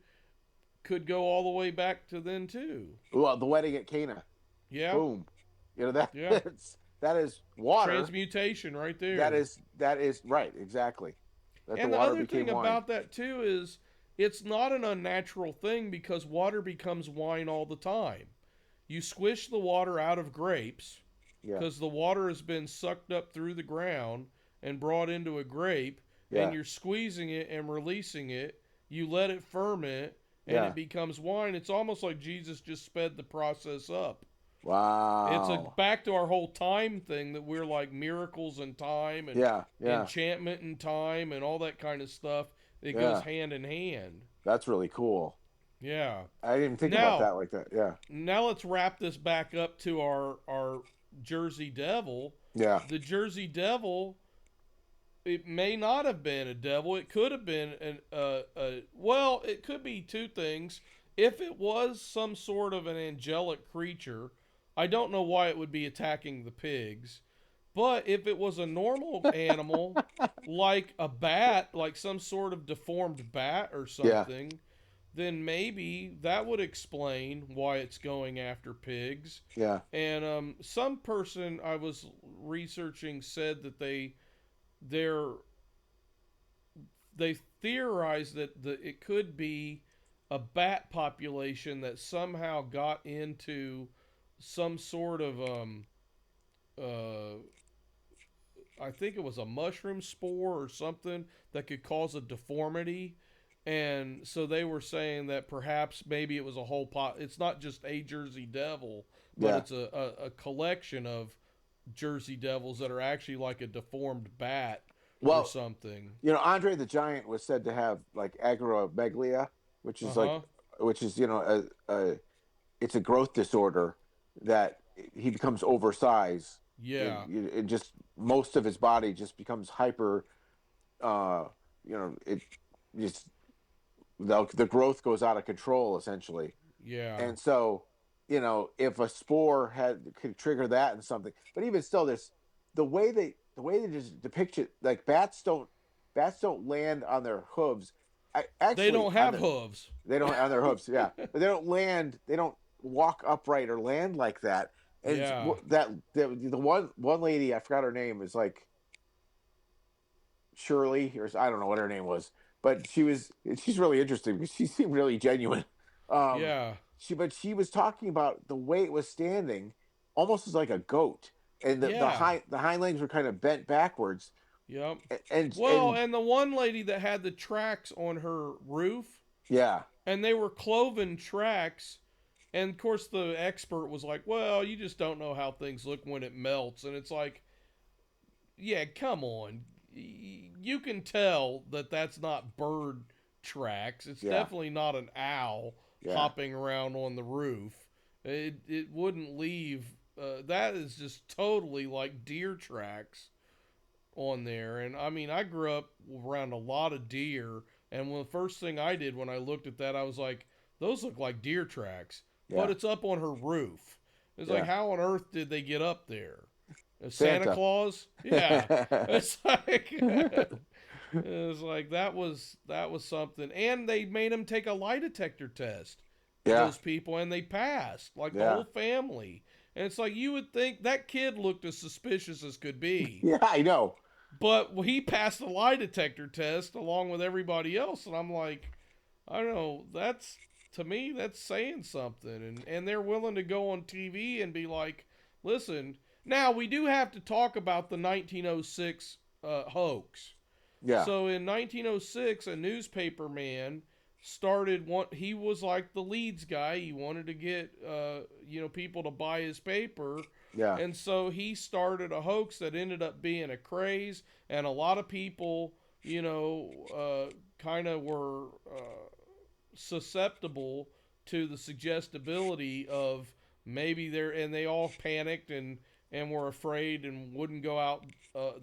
could go all the way back to then too. Well, the wedding at Cana, Yeah, boom. That yeah. that is water. Transmutation right That there. is that is right, exactly. That the And the water other became thing wine. about that too is it's not an unnatural thing, because water becomes wine all the time. You squish the water out of grapes Yeah, because the water has been sucked up through the ground and brought into a grape, and yeah, you're squeezing it and releasing it. You let it ferment and yeah. it becomes wine. It's almost like Jesus just sped the process up. It's a Wow. back to our whole time thing, that we're like miracles in time and Yeah, yeah, enchantment in time and all that kind of stuff. It goes yeah. hand in hand. That's really cool. Yeah. I didn't even think about Now, that like that. Yeah, now let's wrap this back up to our Jersey Devil. yeah, The Jersey Devil, it may not have been a devil. It could have been well, it could be two things. If it was some sort of an angelic creature, I don't know why it would be attacking the pigs. But if it was a normal animal, like a bat, like some sort of deformed bat or yeah, something, then maybe that would explain why it's going after pigs. yeah. And some person I was researching said that they're they theorized that it could be a bat population that somehow got into some sort of uh, I think it was a mushroom spore or something that could cause a deformity. And so they were saying that perhaps maybe it was a whole pot. It's not just a Jersey Devil, but Yeah. it's a collection of Jersey Devils that are actually like a deformed bat or Well, something. Andre the Giant was said to have like agromegalia, which Uh is like, huh. which is it's a growth disorder that he becomes oversized, Yeah. and just most of his body just becomes hyper. it just the growth goes out of control essentially. Yeah. And so, if a spore could trigger that and something, but even still, this the way they just depict it, like bats don't land on their hooves. They Actually, don't have hooves. they don't on their hooves, yeah, but they don't land. They don't walk upright or land like that. And Yeah. the one lady, I forgot her name, is like Shirley, or I don't know what her name was, but she's really interesting because she seemed really genuine. Um, Yeah. she was talking about the way it was standing, almost as like a goat, and Yeah. the hind legs were kind of bent backwards, Yep. Well, and and the one lady that had the tracks on her roof, yeah, and they were cloven tracks. And of course, the expert was like, well, you just don't know how things look when it melts. And it's like, yeah, come on. You can tell that that's not bird tracks. It's yeah, definitely not an owl yeah, hopping around on the roof. It wouldn't leave. That is just totally like deer tracks on there. And I mean, I grew up around a lot of deer. And the first thing I did when I looked at that, I was like, those look like deer tracks. But yeah, it's up on her roof. It's like, yeah. how on earth did they get up there? Santa Santa. Claus? Yeah. It's like it's like that was something. And they made them take a lie detector test. Yeah, Those people, and they passed, like the yeah, whole family. And it's like you would think that kid looked as suspicious as could be. yeah. I know. But he passed the lie detector test along with everybody else, and I'm like, I don't know. That's to me, that's saying something, and they're willing to go on TV and be like, listen. Now we do have to talk about the 1906 hoax. Yeah, So in 1906, a newspaper man started he was like the leads guy. He wanted to get people to buy his paper, yeah, and so he started a hoax that ended up being a craze, and a lot of people kind of were susceptible to the suggestibility of maybe they all panicked and were afraid and wouldn't go out out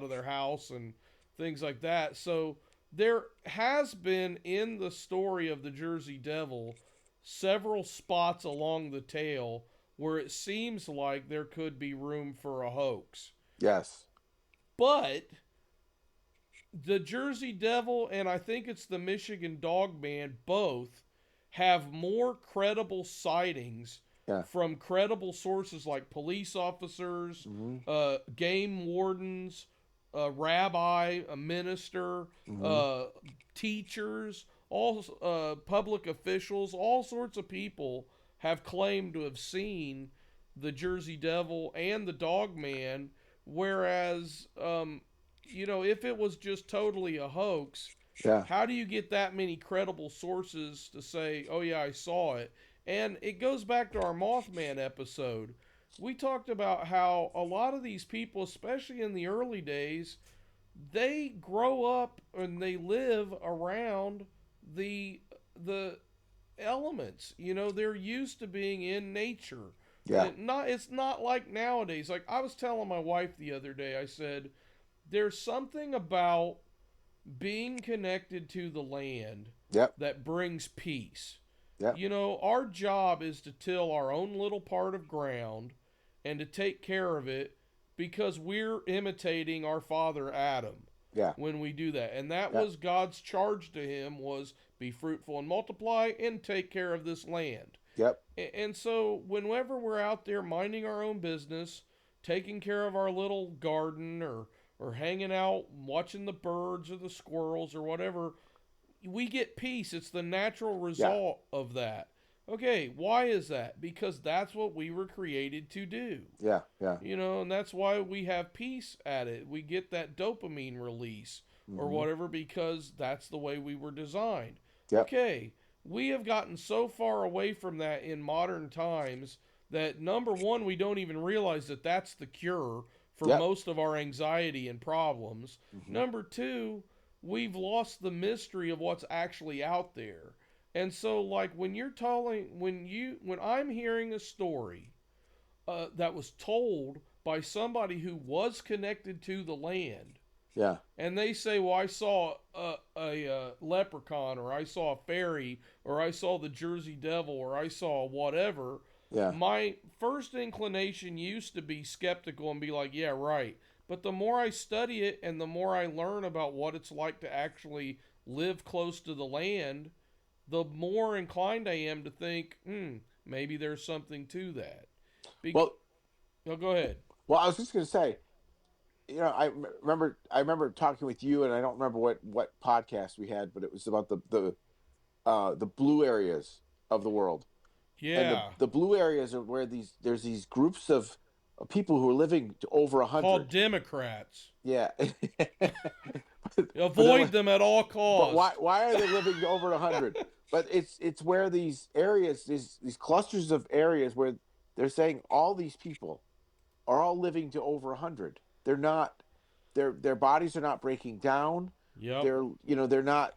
of their house and things like that. So there has been in the story of the Jersey Devil several spots along the tail where it seems like there could be room for a hoax. yes, But the Jersey Devil and I think it's the Michigan Dog Man both have more credible sightings yeah, from credible sources like police officers, hmm, game wardens, a rabbi, a minister, hmm, uh, teachers, all public officials, all sorts of people have claimed to have seen the Jersey Devil and the Dog Man. Whereas, if it was just totally a hoax, yeah, how do you get that many credible sources to say, oh, yeah, I saw it? And it goes back to our Mothman episode. We talked about how a lot of these people, especially in the early days, they grow up and they live around the elements. They're used to being in nature. yeah, It's not like nowadays. Like I was telling my wife the other day, I said, there's something about being connected to the land yep, that brings peace. yep, Our job is to till our own little part of ground and to take care of it because we're imitating our father Adam yeah, when we do that. And that yep, was God's charge to him was be fruitful and multiply and take care of this land. yep, And so whenever we're out there minding our own business, taking care of our little garden or hanging out watching the birds or the squirrels or whatever, we get peace. It's the natural yeah, result of that. Okay, why is that? Because that's what we were created to do. yeah, yeah, And that's why we have peace at it. We get that dopamine release or hmm, whatever because that's the way we were designed. yep, Okay, we have gotten so far away from that in modern times that number one, we don't even realize that that's the cure for yep, most of our anxiety and problems. hmm, Number two, we've lost the mystery of what's actually out there. And so like when I'm hearing a story that was told by somebody who was connected to the land, Yeah. and they say, well, I saw a leprechaun, or I saw a fairy, or I saw the Jersey Devil, or I saw whatever, Yeah. my first inclination used to be skeptical and be like, yeah, right. But the more I study it and the more I learn about what it's like to actually live close to the land, the more inclined I am to think, maybe there's something to that. Be- Well, no, go ahead. well, I was just going to say, I remember talking with you, and I don't remember what podcast we had, but it was about the blue areas of the world. And the Yeah. the blue areas are where there's these groups of people who are living to over Called 100. Democrats. Yeah. Avoid them at all but why costs. why are they living to over 100? But it's where these areas, these clusters of areas where they're saying all these people are all living to over 100. They're not, their bodies are not breaking down. Yep. They're not,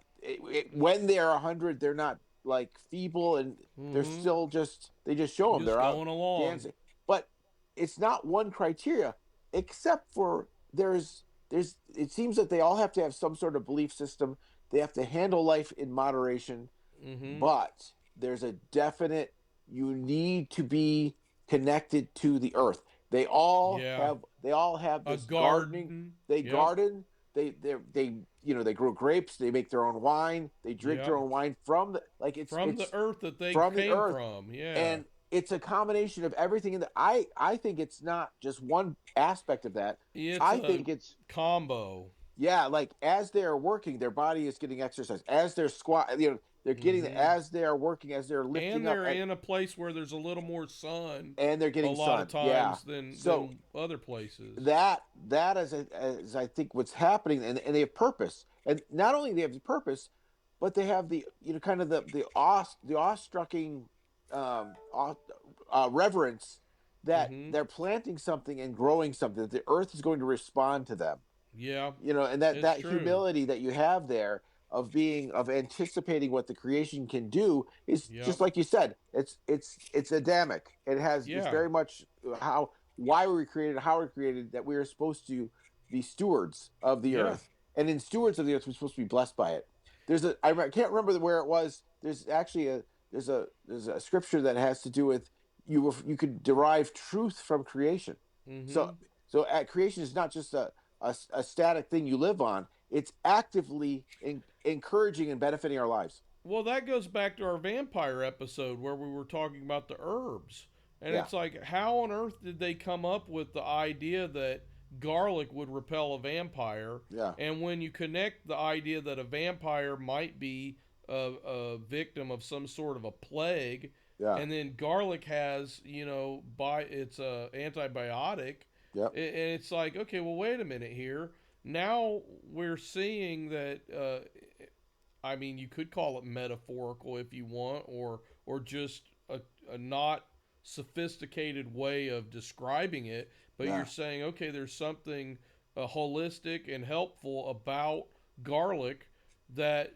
when they're 100, they're not like feeble, and they're Mm-hmm. still just, they just show them Just they're out going along. dancing. But it's not one criteria, except for there's it seems that they all have to have some sort of belief system. They have to handle life in moderation, Mm-hmm. but there's a definite, you need to be connected to the earth. Yeah. They all have A this gardening. garden. They Yep. garden. They grow grapes. They make their own wine. They drink Yep. their own wine from the, like, From the it's earth that they from the came earth. from. Yeah. And it's a combination of everything in the, I think it's not just one aspect of that. It's I a think it's, combo. yeah, like as they're working, their body is getting exercise. As they're they're getting, Mm-hmm. as they're working, as they're And lifting up, they're in a place where there's a little more sun and they're a getting lot sun. of Yeah. times than So other places. that as I think what's happening, and they have purpose, and not only they have the purpose, but they have the, kind of the awestrucking reverence that Mm-hmm. they're planting something and growing something, that the earth is going to respond to them. Yeah. And that It's that true. humility that you have there, of anticipating what the creation can do, is Yep. just like you said, it's Adamic. It's Yeah. very much how, why we were created, how we're created, that we are supposed to be stewards of the Yeah. earth, and in stewards of the earth we're supposed to be blessed by it. I can't remember where it was. There's actually a scripture that has to do with, you could derive truth from creation. Mm-hmm. So at creation is not just a static thing you live on. It's actively encouraging and benefiting our lives. Well, that goes back to our vampire episode where we were talking about the herbs. And Yeah. it's like, how on earth did they come up with the idea that garlic would repel a vampire? Yeah. And when you connect the idea that a vampire might be a victim of some sort of a plague, Yeah. and then garlic has, it's a antibiotic, Yep. and it's like, okay, well, wait a minute here. Now we're seeing that. I mean, you could call it metaphorical if you want, or just a not sophisticated way of describing it. But Yeah. you're saying, okay, there's something holistic and helpful about garlic that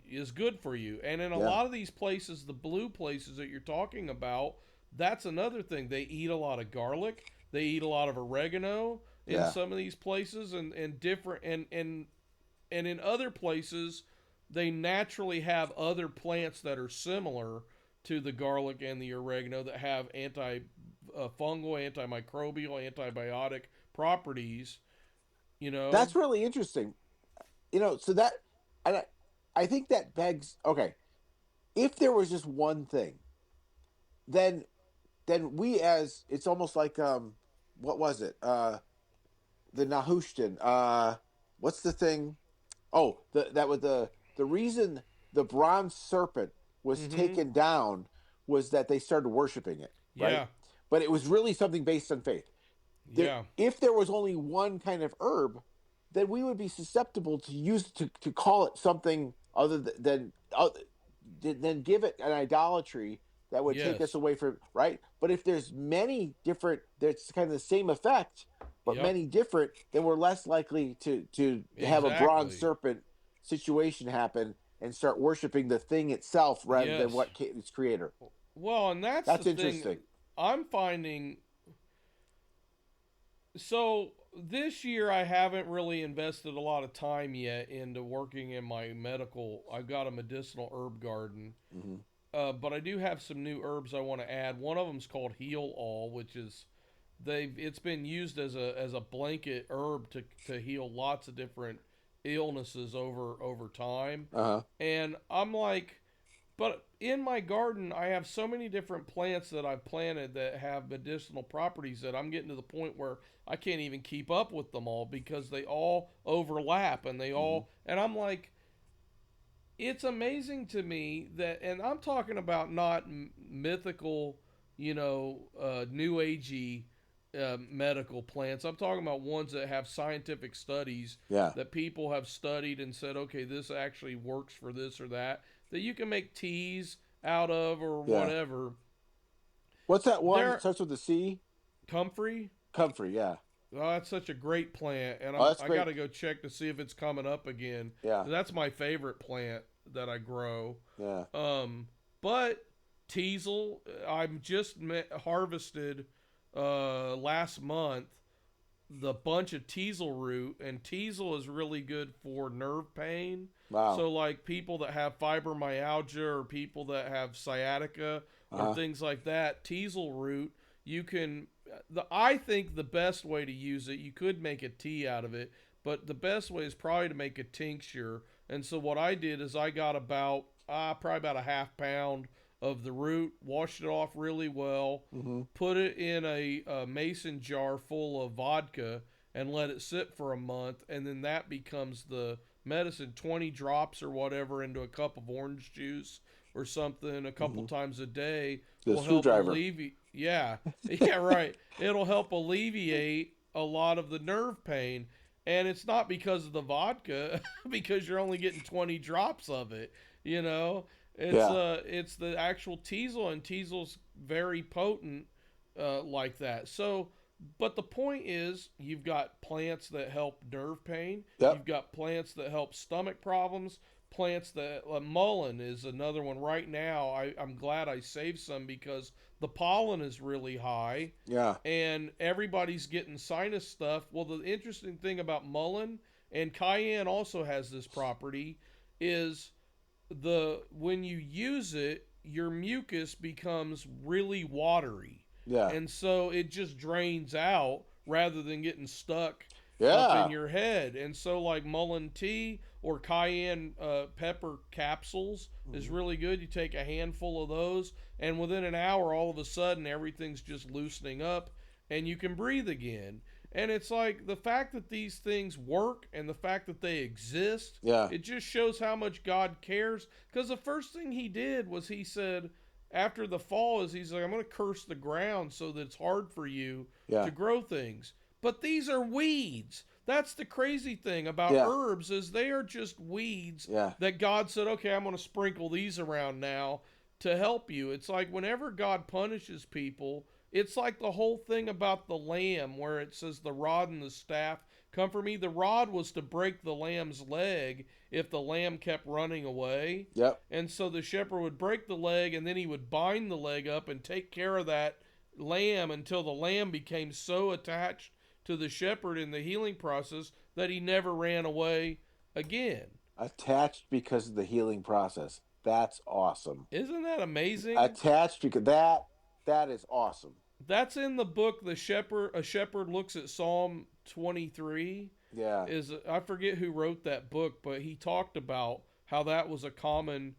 is good for you. And in a Yeah. lot of these places, the blue places that you're talking about, that's another thing. They eat a lot of garlic. They eat a lot of oregano in Yeah. some of these places, and different, and in other places they naturally have other plants that are similar to the garlic and the oregano that have fungal, antimicrobial, antibiotic properties. You know. That's really interesting. So that, and I think that begs, okay, if there was just one thing, then we, as, it's almost like, what was it? The Nahushtan. What's the thing? Oh, that was the reason the bronze serpent was Mm-hmm. taken down, was that they started worshiping it, right? Yeah. But it was really something based on faith. Yeah. If there was only one kind of herb, then we would be susceptible to use to call it something other than give it an idolatry that would take us Yes. away from, right. But if there's many different, that's kind of the same effect, but Yep. many different, then we're less likely to have a bronze Exactly. serpent situation happen and start worshiping the thing itself rather than Yes. its creator. Well, and that's That's the thing interesting. I'm finding. So this year I haven't really invested a lot of time yet into working in my medical. I've got a medicinal herb garden, Mm-hmm. but I do have some new herbs I want to add. One of them is called Heal All, which is it's been used as a blanket herb to heal lots of different illnesses over time. Uh-huh. And I'm like, but in my garden, I have so many different plants that I've planted that have medicinal properties that I'm getting to the point where I can't even keep up with them all because they all overlap and Mm-hmm. and I'm like, it's amazing to me that, and I'm talking about not mythical, new agey medical plants. I'm talking about ones that have scientific studies Yeah. that people have studied and said, okay, this actually works for this or that, that you can make teas out of or Yeah. whatever. What's that one that They're starts with the C? comfrey. Comfrey, yeah. Oh, that's such a great plant, and Oh, that's I great. got to go check to see if it's coming up again. Yeah. That's my favorite plant that I grow. Yeah. But teasel, I'm just harvested last month the bunch of teasel root, and teasel is really good for nerve pain. Wow. So like people that have fibromyalgia or people that have sciatica or things like that, teasel root, you can I think the best way to use it, you could make a tea out of it, but the best way is probably to make a tincture. And so what I did is I got probably about a half pound of the root, washed it off really well, Mm-hmm. put it in a mason jar full of vodka, and let it sit for a month, and then that becomes the medicine. 20 drops or whatever into a cup of orange juice or something a couple times a day The will help screwdriver. alleviate. Yeah, yeah, right. It'll help alleviate a lot of the nerve pain. And it's not because of the vodka, because you're only getting 20 drops of it. You know, it's the actual teasel, and teasel's very potent like that. So, but the point is, you've got plants that help nerve pain. Yep. You've got plants that help stomach problems. Plants that mullein is another one right now. I'm glad I saved some because the pollen is really high. Yeah. And everybody's getting sinus stuff. Well, the interesting thing about mullein, and cayenne also has this property, is when you use it, your mucus becomes really watery. Yeah. And so it just drains out rather than getting stuck Yeah. up in your head. And so like mullein tea or cayenne pepper capsules is really good. You take a handful of those, and within an hour, all of a sudden, everything's just loosening up, and you can breathe again. And it's like the fact that these things work and the fact that they exist, Yeah. it just shows how much God cares. Because the first thing he did was he said, after the fall, he's like, I'm going to curse the ground so that it's hard for you to grow things. But these are weeds. That's the crazy thing about herbs, is they are just weeds that God said, okay, I'm going to sprinkle these around now to help you. It's like whenever God punishes people, it's like the whole thing about the lamb where it says the rod and the staff come for me. The rod was to break the lamb's leg if the lamb kept running away. Yep. And so the shepherd would break the leg, and then he would bind the leg up and take care of that lamb until the lamb became so attached to the shepherd in the healing process that he never ran away again. Attached because of the healing process. That's awesome. Isn't that amazing? Attached because that is awesome. That's in the book. A shepherd looks at Psalm 23. Yeah. I forget who wrote that book, but he talked about how that was a common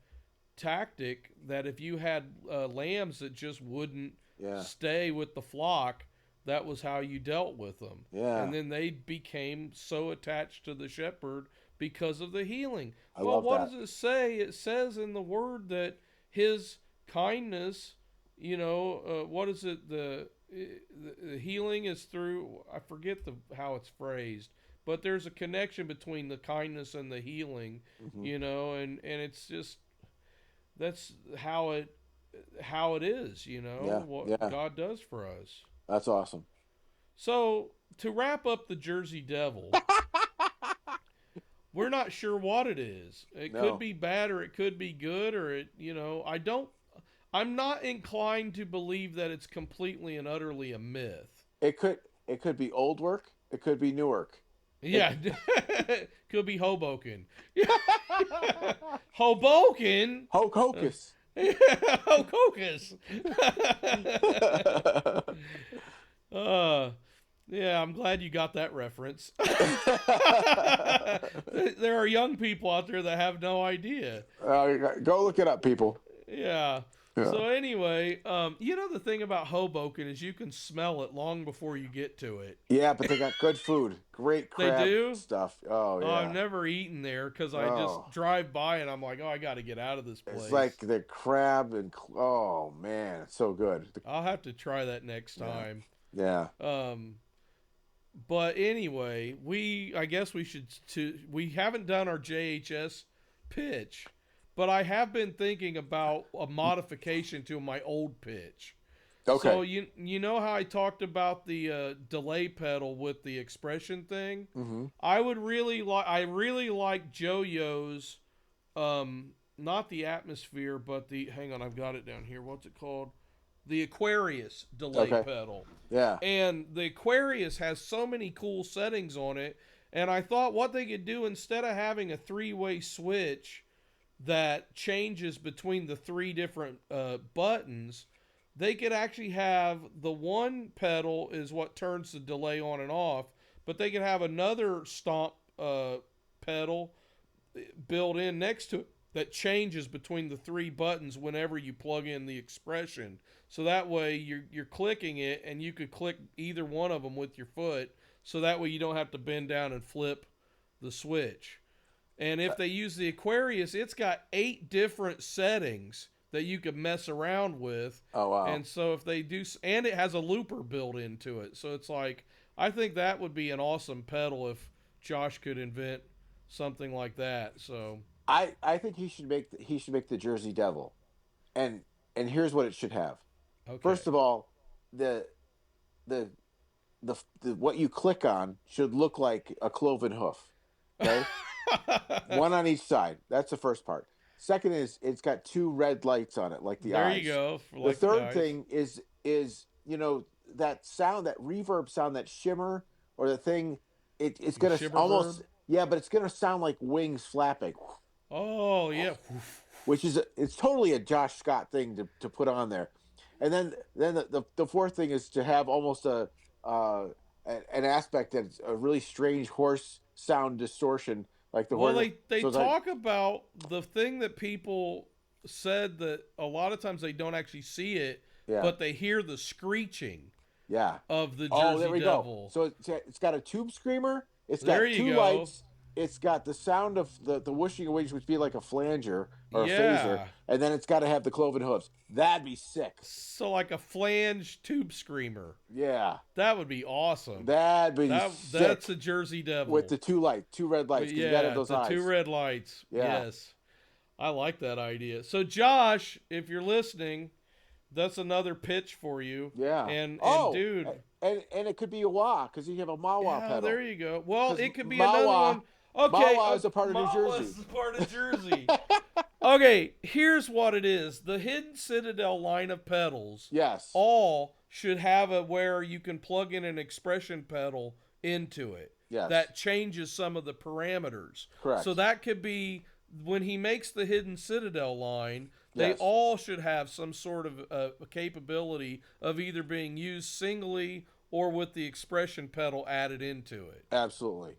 tactic, that if you had lambs that just wouldn't stay with the flock, that was how you dealt with them. Yeah. And then they became so attached to the shepherd because of the healing. What does it say? It says in the word that his kindness, what is it? The healing is through, I forget how it's phrased, but there's a connection between the kindness and the healing, and it's just, that's how it is, what God does for us. That's awesome. So, to wrap up the Jersey Devil, we're not sure what it is. It could be bad, or it could be good, or I'm not inclined to believe that it's completely and utterly a myth. It could be old work. It could be Newark. Yeah, could be Hoboken. Hoboken. Hocus. Hocus. uh, yeah, I'm glad you got that reference. There are young people out there that have no idea. Go look it up, people. Yeah. Yeah. So anyway, the thing about Hoboken is you can smell it long before you get to it. Yeah, but they got good food. Great They crab do? stuff. Oh, yeah. I've never eaten there because I just drive by and I'm like, oh, I got to get out of this place. It's like the crab and oh man, it's so good. I'll have to try that next time. Yeah. But anyway, I guess we haven't done our JHS pitch, but I have been thinking about a modification to my old pitch. Okay. So you know how I talked about the delay pedal with the expression thing? Mm-hmm. I really like JoJo's, not the atmosphere, but hang on, I've got it down here. What's it called? The Aquarius delay pedal. Yeah. And the Aquarius has so many cool settings on it. And I thought what they could do, instead of having a 3-way switch that changes between the 3 different buttons, they could actually have the one pedal is what turns the delay on and off, but they could have another stomp pedal built in next to it that changes between the 3 buttons whenever you plug in the expression. So that way you're clicking it, and you could click either one of them with your foot, so that way you don't have to bend down and flip the switch. And if they use the Aquarius, it's got 8 different settings that you could mess around with. Oh, wow. And so if they do, and it has a looper built into it. So it's like, I think that would be an awesome pedal if Josh could invent something like that. So I think he should make the Jersey Devil. And here's what it should have. Okay. First of all, the what you click on should look like a cloven hoof. Okay? One on each side. That's the first part. Second is it's got 2 red lights on it, like the eyes. There you go. The third thing is that sound, that reverb sound, that shimmer, or the thing. It's gonna almost but it's gonna sound like wings flapping. Oh yeah. Which is it's totally a Josh Scott thing to put on there. And then the fourth thing is to have almost an aspect that's a really strange horse sound distortion. Like the well, they talk about the thing that people said that a lot of times they don't actually see it, but they hear the screeching. Yeah. Of the Jersey Devil. Go. So it's got a tube screamer. It's got 2 lights. It's got the sound of the whooshing of wings, which would be like a flanger or a phaser, and then it's got to have the cloven hooves. That'd be sick. So like a flange tube screamer. Yeah. That would be awesome. That'd be sick. That's a Jersey Devil. With the 2 red lights. Yeah, you gotta have those eyes. 2 red lights. Yeah. Yes. I like that idea. So Josh, if you're listening, that's another pitch for you. Yeah. And dude. And it could be a wah, because you have a Mawa pedal. There you go. Well, it could be another one. Okay, Mawa is a part of New Jersey. Is a part of Jersey. Okay, here's what it is. The Hidden Citadel line of pedals, all should have where you can plug in an expression pedal into it. Yes. That changes some of the parameters. Correct. So that could be, when he makes the Hidden Citadel line, they all should have some sort of a capability of either being used singly or with the expression pedal added into it. Absolutely.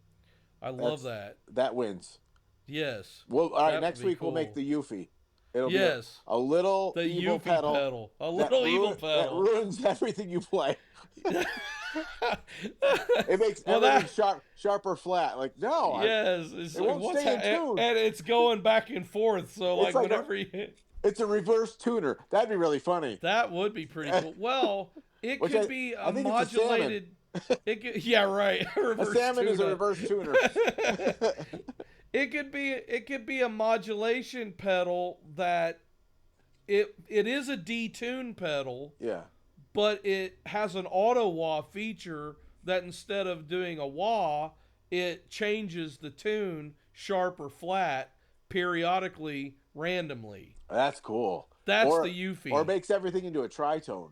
I love that. That wins. Yes. Well, all right. Next week we'll make the Eufy. It'll be a little the evil Eufy pedal. A little evil pedal. That ruins everything you play. It makes everything sharp or flat. Like, no. Yes. It won't stay in tune. And it's going back and forth. So like whenever it's a reverse tuner. That'd be really funny. That would be pretty cool. Well, it could be a modulated. Yeah, right. A salmon is a reverse tuner. It could be a modulation pedal that it is a detune pedal. Yeah. But it has an auto wah feature that instead of doing a wah, it changes the tune sharp or flat periodically randomly. That's cool. That's the Eufy. Or makes everything into a tritone.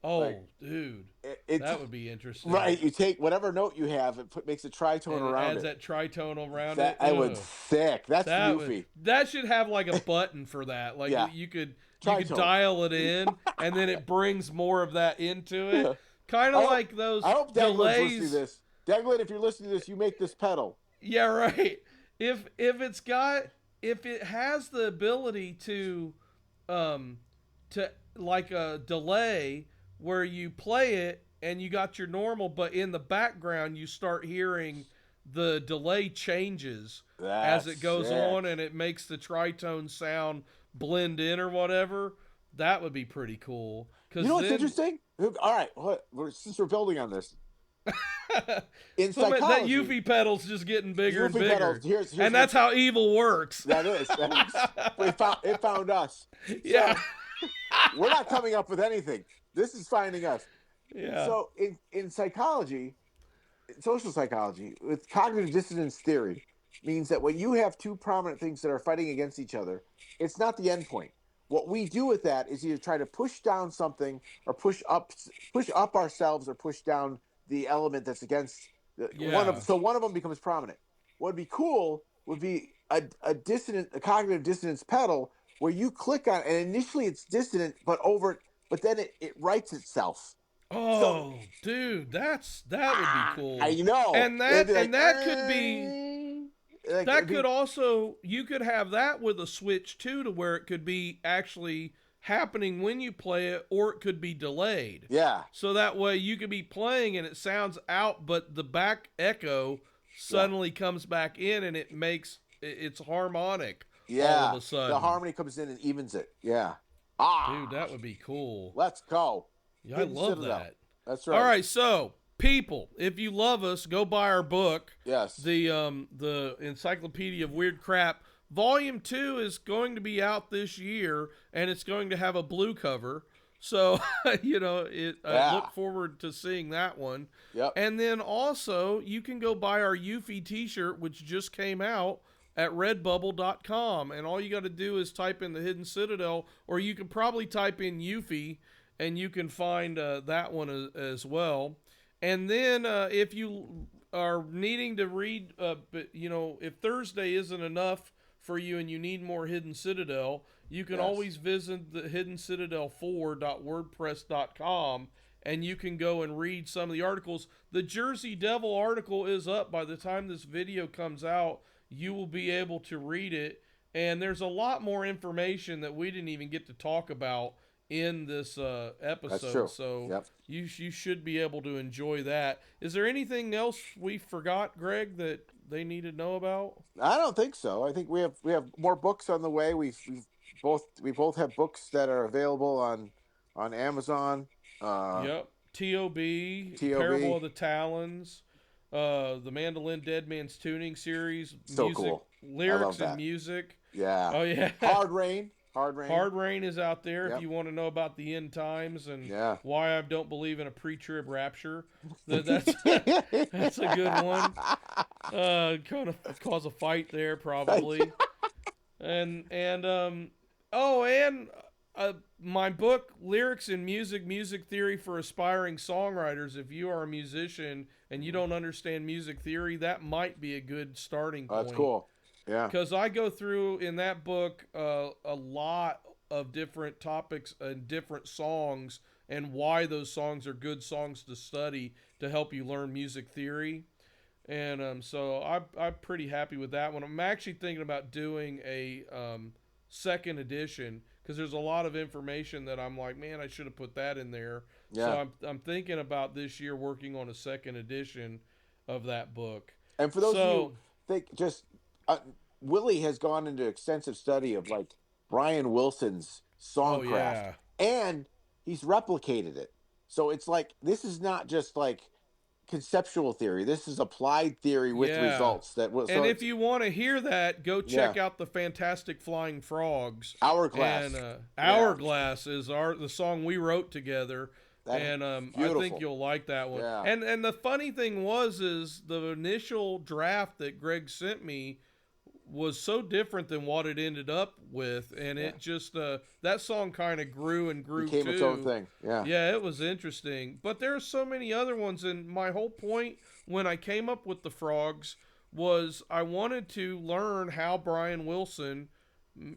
Oh, Like, dude, it's that would be interesting. right. You take whatever note you have, makes a tritone And it around adds it. that tritone around That it. I would Ugh. sick. That's That Yuffie. that should have like a button for that. Like Yeah, you could tritone. dial it in, and then it brings more of that into it. I Kind of hope like those I hope Daglin's listening to delays. this. Daglin, if you're listening to this, you make this pedal. Yeah, right. If it has the ability um to like a delay where you play it and you got your normal, but in the background you start hearing the delay changes as That's it goes sick. on, and it makes the tritone sound blend in or whatever. That would be pretty cool. You know what's interesting? All right, since we're building on this, in So that psychology, Yuffie pedal's just getting bigger and Yuffie bigger, pedals, here's and that's how evil works. that is. It found us. Yeah. So, we're not coming up with anything. This is finding us. Yeah. So in psychology, social psychology, with cognitive dissonance theory, means that when you have two prominent things that are fighting against each other, it's not the end point. What we do with that is either try to push down something or push up ourselves or push down the element that's against one of. So one of them becomes prominent. What would be cool would be a cognitive dissonance pedal where you click on, and initially it's dissonant, but then it writes itself. Oh, dude, that would be cool. I know, and that could be. Like, That could also, you could have that with a switch too, to where it could be actually happening when you play it, or it could be delayed. Yeah. So that way you could be playing and it sounds out, but the back echo suddenly comes back in, and it makes it's harmonic. Yeah. All of a sudden, the harmony comes in and evens it. Yeah. Dude, that would be cool. Let's go. Yeah, I love that. That's right. All right, so people, if you love us, go buy our book. Yes. The Encyclopedia of Weird Crap. Volume 2 is going to be out this year, and it's going to have a blue cover. So, I look forward to seeing that one. Yep. And then also, you can go buy our Yuffie t-shirt, which just came out at redbubble.com. And all you got to do is type in the Hidden Citadel, or you can probably type in Yuffie, and you can find that one as well. And then if you are needing to read, if Thursday isn't enough for you and you need more Hidden Citadel, you can always visit the hiddencitadel4.wordpress.com, and you can go and read some of the articles. The Jersey Devil article is up. By the time this video comes out, you will be able to read it. And there's a lot more information that we didn't even get to talk about in this episode. That's true. So you should be able to enjoy that. Is there anything else we forgot, Greg, that they need to know about? I don't think so. I think we have more books on the way. We both have books that are available on Amazon. Yep. T.O.B. Parable of the Talons. The Mandolin Dead Man's Tuning series. So music, cool. Lyrics and music. Yeah. Oh, yeah. Hard Rain. Hard Rain is out there if you want to know about the end times and why I don't believe in a pre-trib rapture. That's a good one. Kind of cause a fight there probably. and my book, Lyrics and Music Theory for Aspiring Songwriters. If you are a musician and you don't understand music theory, that might be a good starting point. That's cool. Yeah. Because I go through in that book a lot of different topics and different songs and why those songs are good songs to study to help you learn music theory. And so I'm pretty happy with that one. I'm actually thinking about doing a second edition because there's a lot of information that I'm like, man, I should have put that in there. Yeah. So I'm thinking about this year working on a second edition of that book. And for those of you think just Willy has gone into extensive study of like Brian Wilson's songcraft, and he's replicated it. So it's like this is not just like conceptual theory. This is applied theory with results. And if you want to hear that, go check out the Fantastic Flying Frogs. Hourglass. And Hourglass is the song we wrote together. I think you'll like that one. Yeah. And the funny thing is the initial draft that Greg sent me was so different than what it ended up with, and it just that song kind of grew and grew Became too. its own thing. Yeah. Yeah, it was interesting. But there's so many other ones, and my whole point when I came up with the frogs was I wanted to learn how Brian Wilson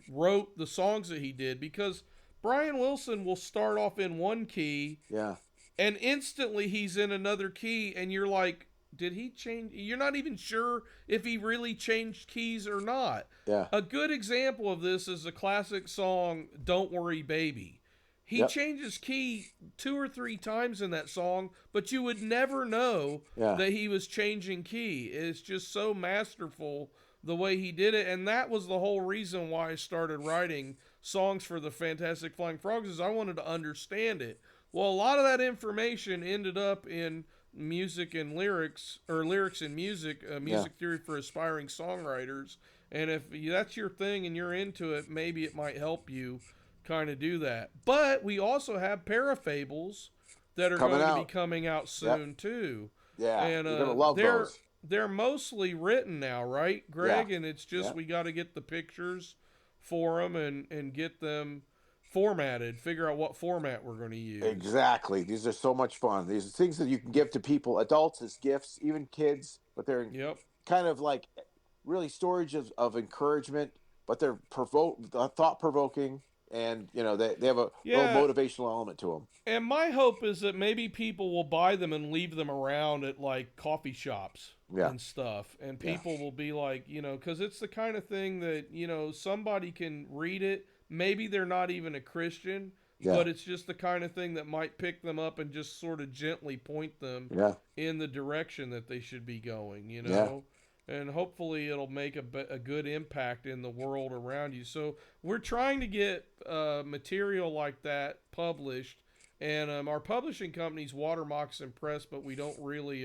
wrote the songs that he did, because Brian Wilson will start off in one key Yeah. and instantly he's in another key, and you're like, did he change? You're not even sure if he really changed keys or not. Yeah. A good example of this is the classic song Don't Worry Baby. He Yep. changes key 2 or 3 times in that song, but you would never know that he was changing key. It's just so masterful the way he did it, and that was the whole reason why I started writing songs for the Fantastic Flying Frogs, is I wanted to understand it. Well, a lot of that information ended up in music and lyrics, or lyrics and music, music theory for aspiring songwriters. And if that's your thing and you're into it, maybe it might help you kind of do that. But we also have parafables that are going to be coming out soon too. Yeah, and you're gonna love those. They're mostly written now, right, Greg? Yeah. And it's just we got to get the pictures for them and get them formatted, figure out what format we're going to use. Exactly. These are so much fun. These are things that you can give to people, adults as gifts, even kids, but they're kind of like really storage of encouragement, but they're thought-provoking, and they have a little motivational element to them. And my hope is that maybe people will buy them and leave them around at like coffee shops and stuff, and people will be like, because it's the kind of thing that somebody can read it. Maybe they're not even a Christian, but it's just the kind of thing that might pick them up and just sort of gently point them in the direction that they should be going, And hopefully it'll make a good impact in the world around you. So we're trying to get material like that published, and our publishing company's Water Moccasin Press, but we don't really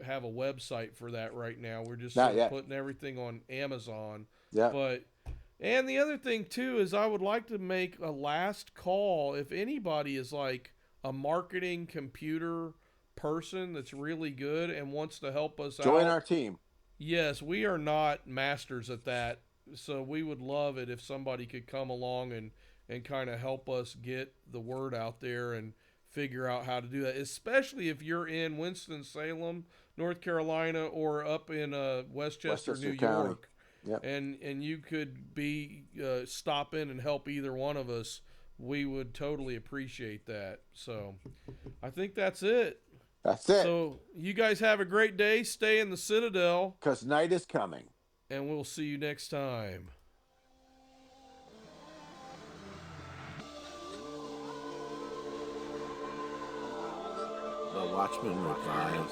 have a website for that right now. We're just sort of putting everything on Amazon. Yeah. And the other thing, too, is I would like to make a last call. If anybody is like a marketing computer person that's really good and wants to help us join our team. Yes, we are not masters at that. So we would love it if somebody could come along and kind of help us get the word out there and figure out how to do that, especially if you're in Winston-Salem, North Carolina, or up in Westchester, New York. Yep. And you could be stop in and help either one of us. We would totally appreciate that. So I think that's it. That's it. So you guys have a great day. Stay in the Citadel, because night is coming. And we'll see you next time. The watchman replies,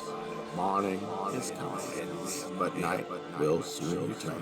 morning is coming, but night will soon return.